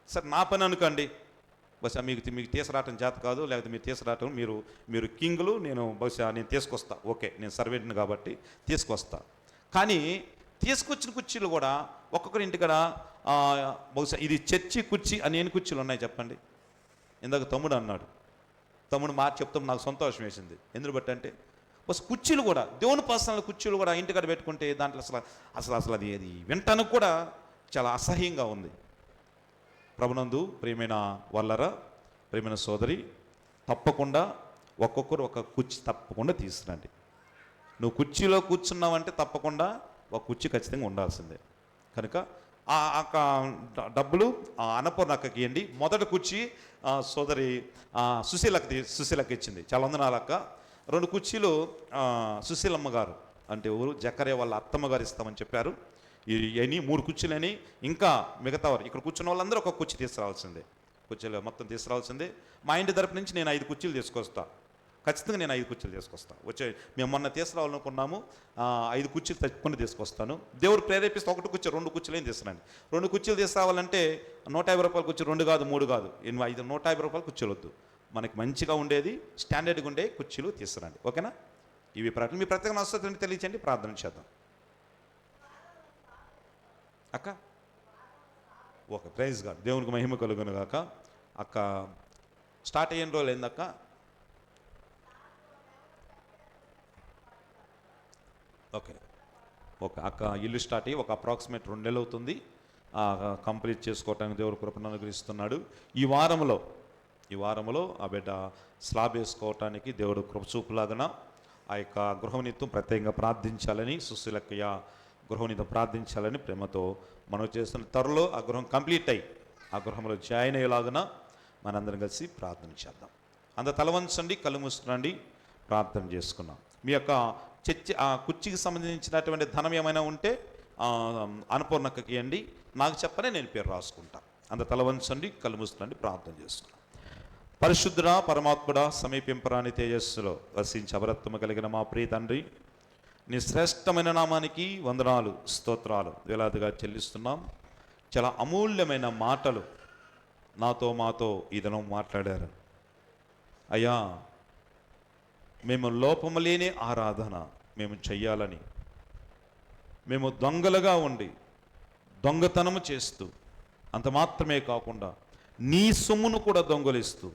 సరే నా పని అనుకోండి, బహుశా మీకు తీసుకురావటం చేత కాదు, లేకపోతే మీరు తీసుకురావటం మీరు కింగులు, బహుశా నేను తీసుకొస్తా. ఓకే, నేను సర్వెంట్ని కాబట్టి తీసుకొస్తా. కానీ తీసుకొచ్చిన కుర్చీలు కూడా ఒక్కొక్కరి ఇంటికాడ బహుశా ఇది చర్చి కుర్చీ అని ఎన్ని కుర్చీలు ఉన్నాయి చెప్పండి? ఇందాక తమ్ముడు అన్నాడు. తమ్ముడు మాట చెప్తాం, నాకు సంతోషం వేసింది. ఎందుకు బట్టి అంటే బస్ కుర్చీలు కూడా, దేవుని పర్సనల్ కుర్చీలు కూడా ఇంటికాడ పెట్టుకుంటే దాంట్లో అసలు అది వింటానికి కూడా చాలా అసహ్యంగా ఉంది. ప్రభునందు ప్రియమైన వాళ్ళరా, ప్రియమైన సోదరి, తప్పకుండా ఒక్కొక్కరు ఒక కుర్చీ తప్పకుండా తీసుకురండి. నువ్వు కుర్చీలో కూర్చున్నావంటే తప్పకుండా ఒక కుర్చీ ఖచ్చితంగా ఉండాల్సిందే. కనుక డబ్బులు అన్నపూర్ణక్కకి ఇవ్వండి. మొదటి కుర్చీ సోదరి సుశీలకి ఇచ్చింది. చాలా వందనాలక్క. 2 కుర్చీలు సుశీలమ్మ గారు అంటే ఊరు జకరే వాళ్ళ అత్తమ్మ గారు ఇస్తామని చెప్పారు. ఇవన్నీ 3 కుర్చీలని, ఇంకా మిగతా వారు ఇక్కడ కూర్చున్న వాళ్ళందరూ ఒక కుర్చీ తీసుకురావాల్సిందే. కుర్చీలు మొత్తం తీసుకురావాల్సిందే. మా ఇంటి తరపు నుంచి నేను 5 కుర్చీలు తీసుకొస్తా. ఖచ్చితంగా నేను 5 కుర్చీలు తీసుకొస్తాను. మేము మొన్న తీసుకురావాలనుకున్నాము, 5 కుర్చీలు తప్పకుండా తీసుకొస్తాను. దేవుడు ప్రేరేపిస్తే 1 కుర్చీ 2 కుర్చీలు ఏం తీసుకురండి. 2 కుర్చీలు తీసుకురావాలంటే 150 రూపాయల కుర్చీ 2 కాదు 3 కాదు 5, 150 రూపాయల కుర్చీలు వద్దు. మనకి మంచిగా ఉండేది, స్టాండర్డ్గా ఉండే కుర్చీలు తీసుకురండి. ఓకేనా? ఇవి ప్రకటన. మీ ప్రత్యేక నష్టం తెలియచేయండి, ప్రార్థన చేద్దాం. అక్క ఓకే, ప్రైజ్ గాడ్, దేవునికి మహిమ కలుగును గాక. అక్క స్టార్ట్ అయ్యే రోజులు ఏందక్క? ఓకే అక్క ఇల్లు స్టార్ట్ అయ్యి ఒక అప్రాక్సిమేట్ 2 నెలలు అవుతుంది. కంప్లీట్ చేసుకోవటానికి దేవుడు కృపను అనుగ్రహిస్తున్నాడు. ఈ వారంలో ఆ బిడ్డ స్లాబ్ వేసుకోవటానికి దేవుడు కృపచూపులాగన ఆ యొక్క గృహనిత్యం ప్రత్యేకంగా ప్రార్థించాలని, సుశీలక్కయ్య గృహనిత్యం ప్రార్థించాలని ప్రేమతో మనం చేస్తున్న త్వరలో ఆ గృహం కంప్లీట్ అయ్యి ఆ గృహంలో జాయిన్ అయ్యేలాగన మనందరం కలిసి ప్రార్థన చేద్దాం. తల వంచండి, కళ్ళు మూసుకురండి, ప్రార్థన చేసుకున్నాం. మీ యొక్క చర్చి కుర్చీకి సంబంధించినటువంటి ధనం ఏమైనా ఉంటే అన్నపూర్ణక్కకి ఇవ్వండి, నాకు చెప్పనే నేను పేరు రాసుకుంటా. తల వంచండి, కళ్ళు మూసుకురండి, ప్రార్థన చేసుకున్నాం. పరిశుద్ధుడా, పరమాత్ముడా, సమీపింపరాని తేజస్సులో వసించి అమరత్వము కలిగిన మా ప్రియ తండ్రి, నీ శ్రేష్టమైన నామానికి వందనాలు, స్తోత్రాలు వేలాదిగా చెల్లిస్తున్నాం. చాలా అమూల్యమైన మాటలు మాతో ఈ దినం మాట్లాడారు అయ్యా. మేము లోపము లేని ఆరాధన, మేము చెయ్యాలని, మేము దొంగలుగా ఉండి దొంగతనము చేస్తూ, అంత మాత్రమే కాకుండా నీ సొమ్మును కూడా దొంగలిస్తూ,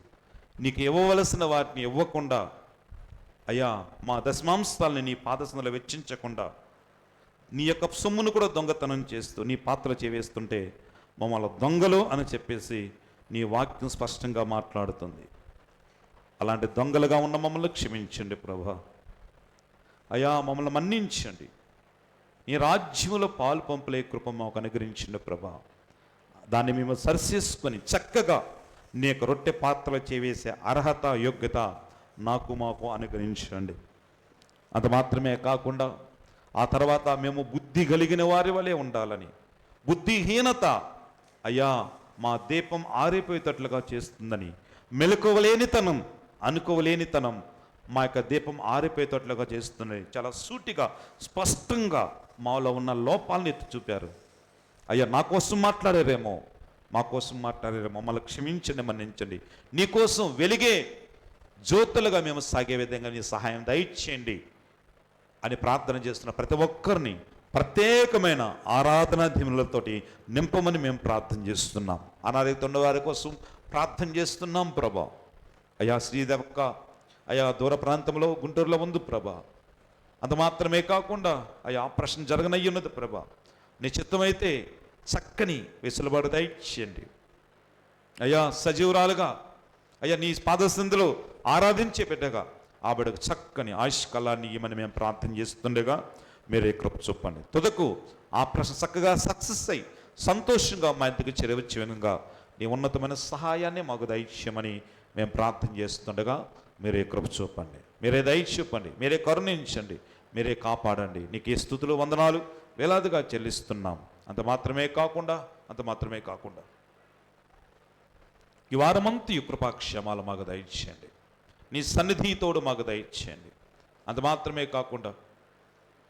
నీకు ఇవ్వవలసిన వాటిని ఇవ్వకుండా, అయ్యా మా దశమాంశాలని నీ పాదసంలో వెచ్చించకుండా నీ యొక్క సొమ్మును కూడా దొంగతనం చేస్తూ నీ పాత్ర చేవేస్తుంటే మమ్మల్ని దొంగలు అని చెప్పేసి నీ వాక్యం స్పష్టంగా మాట్లాడుతుంది. అలాంటి దొంగలుగా ఉన్న మమ్మల్ని క్షమించండి ప్రభా. అయ్యా మమ్మల్ని మన్నించండి. నీ రాజ్యములో పాలు పంపులే కృప మాకు అనుగ్రహించండి ప్రభా. దాన్ని మేము సరిచేసుకొని చక్కగా నీ యొక్క రొట్టె పాత్రలు చేవేసే అర్హత యోగ్యత మాకు అనుగ్రహించండి. అంత మాత్రమే కాకుండా ఆ తర్వాత మేము బుద్ధి కలిగిన వారి వలె ఉండాలని, బుద్ధిహీనత అయ్యా మా దీపం ఆరిపోయేటట్లుగా చేస్తుందని, మెలకువలేనితనం అనుకోవలేనితనం మా యొక్క దీపం ఆరిపోయేటట్లుగా చేస్తుందని చాలా సూటిగా స్పష్టంగా మాలో ఉన్న లోపాలను ఎత్తి చూపారు. అయ్యా నా కోసం మాట్లాడారేమో, మా కోసం మాట్లాడారేమో, మమ్మల్ని క్షమించండి, మన్నించండి. నీకోసం వెలిగే జ్యోతులుగా మేము సాగే విధంగా నీ సహాయం దయచేయండి అని ప్రార్థన చేస్తున్న ప్రతి ఒక్కరిని ప్రత్యేకమైన ఆరాధనా దినులతోటి నింపమని మేము ప్రార్థన చేస్తున్నాం. అనారోగ్యంతో వారి కోసం ప్రార్థన చేస్తున్నాం ప్రభా. అయ్యా శ్రీదేవక్క అయ్యా దూర ప్రాంతంలో గుంటూరులో ఉంది ప్రభా. అంత మాత్రమే కాకుండా అయ్యా ఆపరేషన్ జరగనయ్యి ఉన్నది ప్రభా. నీ చిత్తమైతే చక్కని వెసులుబాటు దయచేయండి అయ్యా. సజీవురాలుగా అయ్యా నీ పాదసంధిలో ఆరాధించే బిడ్డగా ఆ బిడ్డకు చక్కని ఆయుష్కాలాన్ని ఇవ్వమని మేము ప్రార్థన చేస్తుండగా మీరే కృప చూపండి. తుదకు ఆపరేషన్ చక్కగా సక్సెస్ అయ్యి సంతోషంగా మా ఇంటికి చేరవచ్చే విధంగా నీ ఉన్నతమైన సహాయాన్ని మాకు దయచేయమని మేము ప్రార్థన చేస్తుండగా మీరే కృప చూపండి, మీరే దయ చూపండి, మీరే కరుణించండి, మీరే కాపాడండి. నీకు ఈ స్తుతులు వందనాలు వేలాదిగా చెల్లిస్తున్నాం. అంత మాత్రమే కాకుండా ఈ వారమంతా ఈ కృపాక్షేమాలు మాకు దయచేయండి. నీ సన్నిధితోడు మాకు దయచేయండి. అంత మాత్రమే కాకుండా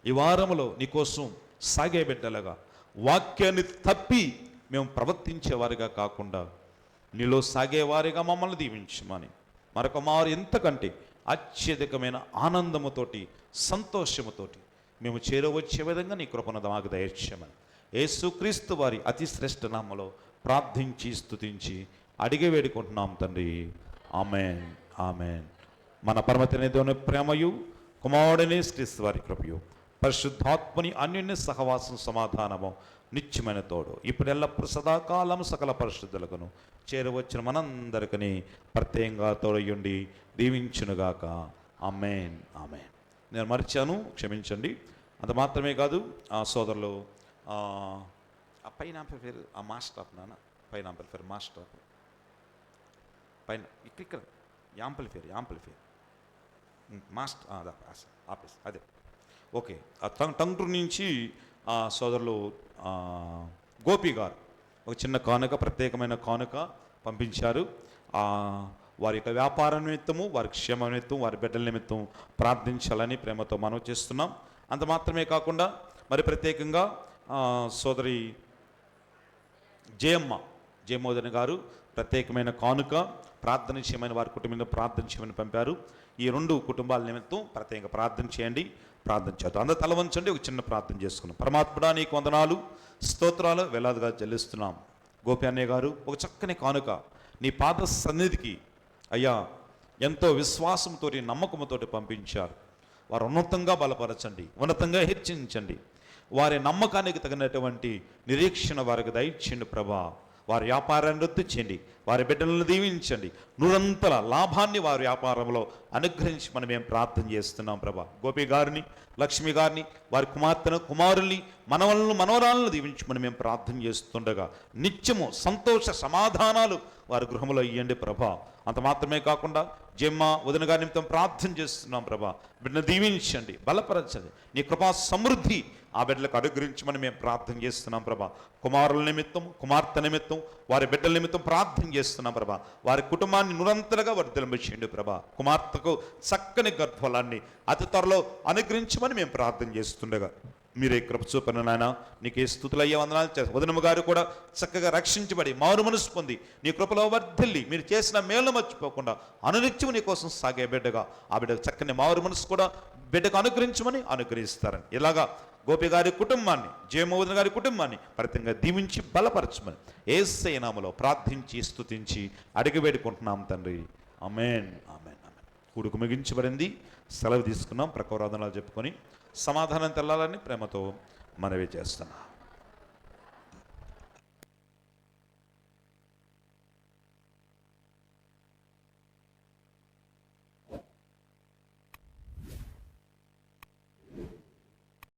ఈ వారములో నీకోసం సాగే బిడ్డలుగా వాక్యాన్ని తప్పి మేము ప్రవర్తించేవారిగా కాకుండా నీలో సాగేవారిగా మమ్మల్ని దీవించమని మరొక మారు ఎంతకంటే అత్యధికమైన ఆనందముతోటి సంతోషముతోటి మేము చేరవచ్చే విధంగా నీ కృపను మాకు దయచేయమని యేసుక్రీస్తు వారి అతి శ్రేష్ఠ నామములో ప్రార్థించి స్తుతించి అడిగి వేడుకుంటున్నాం తండ్రి. Amen, amen. మన పరమతిని దేవుని ప్రేమయు కుమారుడని క్రీస్తు వారి కృపయు పరిశుద్ధాత్మని అన్యోన్య సహవాసం సమాధానము నిత్యమైన తోడు ఇప్పుడు ఎల్లప్పుడు సదాకాలం సకల పరిశుద్ధులకును చేరవచ్చిన మనందరికీ ప్రత్యేకంగా తోడయుండి దీవించునుగాక. Amen, amen. నేను మర్చాను, క్షమించండి. అంత మాత్రమే కాదు ఆ సోదరులు ఆ పైన పేరు ఆ మాస్టర్ నాన్న పైన పేరు మాస్టర్ పైన ఇక్కడ యాంప్లిఫైర్ మాస్టర్ ఆఫీస్ అదే ఓకే. ఆ టంగుటూరు నుంచి ఆ సోదరులు గోపి గారు ఒక చిన్న కానుక, ప్రత్యేకమైన కానుక పంపించారు. వారి యొక్క వ్యాపార నిమిత్తము, వారి క్షేమ నిమిత్తం, వారి బిడ్డల నిమిత్తం ప్రార్థించాలని ప్రేమతో మనవి చేస్తున్నాం. అంత మాత్రమే కాకుండా మరి ప్రత్యేకంగా సోదరి జయమ్మోదన్ గారు ప్రత్యేకమైన కానుక ప్రార్థన చేయమని వారి కుటుంబంలో ప్రార్థన చేయమని పంపారు. ఈ రెండు కుటుంబాల నిమిత్తం ప్రత్యేకంగా ప్రార్థన చేయండి, ప్రార్థన చేద్దాం. అందరూ తల వంచండి, ఒక చిన్న ప్రార్థన చేసుకున్నాం. పరమాత్ముడా నీకు వందనాలు స్తోత్రాలు వేలాదిగా చెల్లిస్తున్నాం. గోపి అన్నయ్య గారు ఒక చక్కని కానుక నీ పాద సన్నిధికి అయ్యా ఎంతో విశ్వాసంతో నమ్మకంతో పంపించారు. వారు ఉన్నతంగా బలపరచండి, ఉన్నతంగా హెచ్చించండి. వారి నమ్మకానికి తగినటువంటి నిరీక్షణ వారికి దయచేయండి ప్రభా. వారి వ్యాపారాన్ని రద్దు చేయండి, వారి బిడ్డలను దీవించండి, నూరంతల లాభాన్ని వారి వ్యాపారంలో అనుగ్రహించి మనం మేము ప్రార్థన చేస్తున్నాం ప్రభా. గోపి గారిని, లక్ష్మి గారిని, వారి కుమార్తెను, కుమారుల్ని, మనవరాలను దీవించమని మేము ప్రార్థన చేస్తుండగా నిత్యము సంతోష సమాధానాలు వారి గృహంలో ఇవ్వండి ప్రభా. అంత మాత్రమే కాకుండా జమ్మ వదిన గారి నిమిత్తం ప్రార్థన చేస్తున్నాం ప్రభా. బిడ్డను దీవించండి, బలపరచండి, నీ కృపా సమృద్ధి ఆ బిడ్డలకు అనుగ్రహించమని మేము ప్రార్థన చేస్తున్నాం ప్రభా. కుమారుల నిమిత్తం, కుమార్తె నిమిత్తం, వారి బిడ్డల నిమిత్తం ప్రార్థన చేస్తున్నాం ప్రభా. వారి కుటుంబాన్ని నిరంతరంగా వర్ధిల్లింపచేయండి ప్రభా. కుమార్తెకు చక్కని గర్భఫలాన్ని అతి త్వరలో అనుగ్రహించమని మేము ప్రార్థన చేస్తుండగా మీరే కృప చూపను నాయన. నీకే స్తుతులయ్యే వందనాలు చేస్తారు. వదినమ్మ గారు కూడా చక్కగా రక్షించబడి మారు మనసు పొంది నీ కృపలో వర్ధిల్లి మీరు చేసిన మేలు మర్చిపోకుండా అనునిత్యం నీ కోసం సాగే బిడ్డగా ఆ బిడ్డకు చక్కని మారు మనసు కూడా బిడ్డకు అనుగ్రహించమని అనుగ్రహిస్తారని, ఇలాగా గోపి గారి కుటుంబాన్ని, జయమోహన్ గారి కుటుంబాన్ని ప్రత్యేకంగా దీవించి బలపరచమని యేసయ్య నామములో ప్రార్థించి స్తుతించి అడిగి వేడుకుంటున్నాం తండ్రి. ఆమేన్, ఆమేన్, ఆమేన్. కూడుకు ముగించబడింది. సెలవు తీసుకున్నాం. ప్రకవరాధనలు చెప్పుకొని సమాధానం తెల్లాలని ప్రేమతో మనవి చేస్తున్నాం.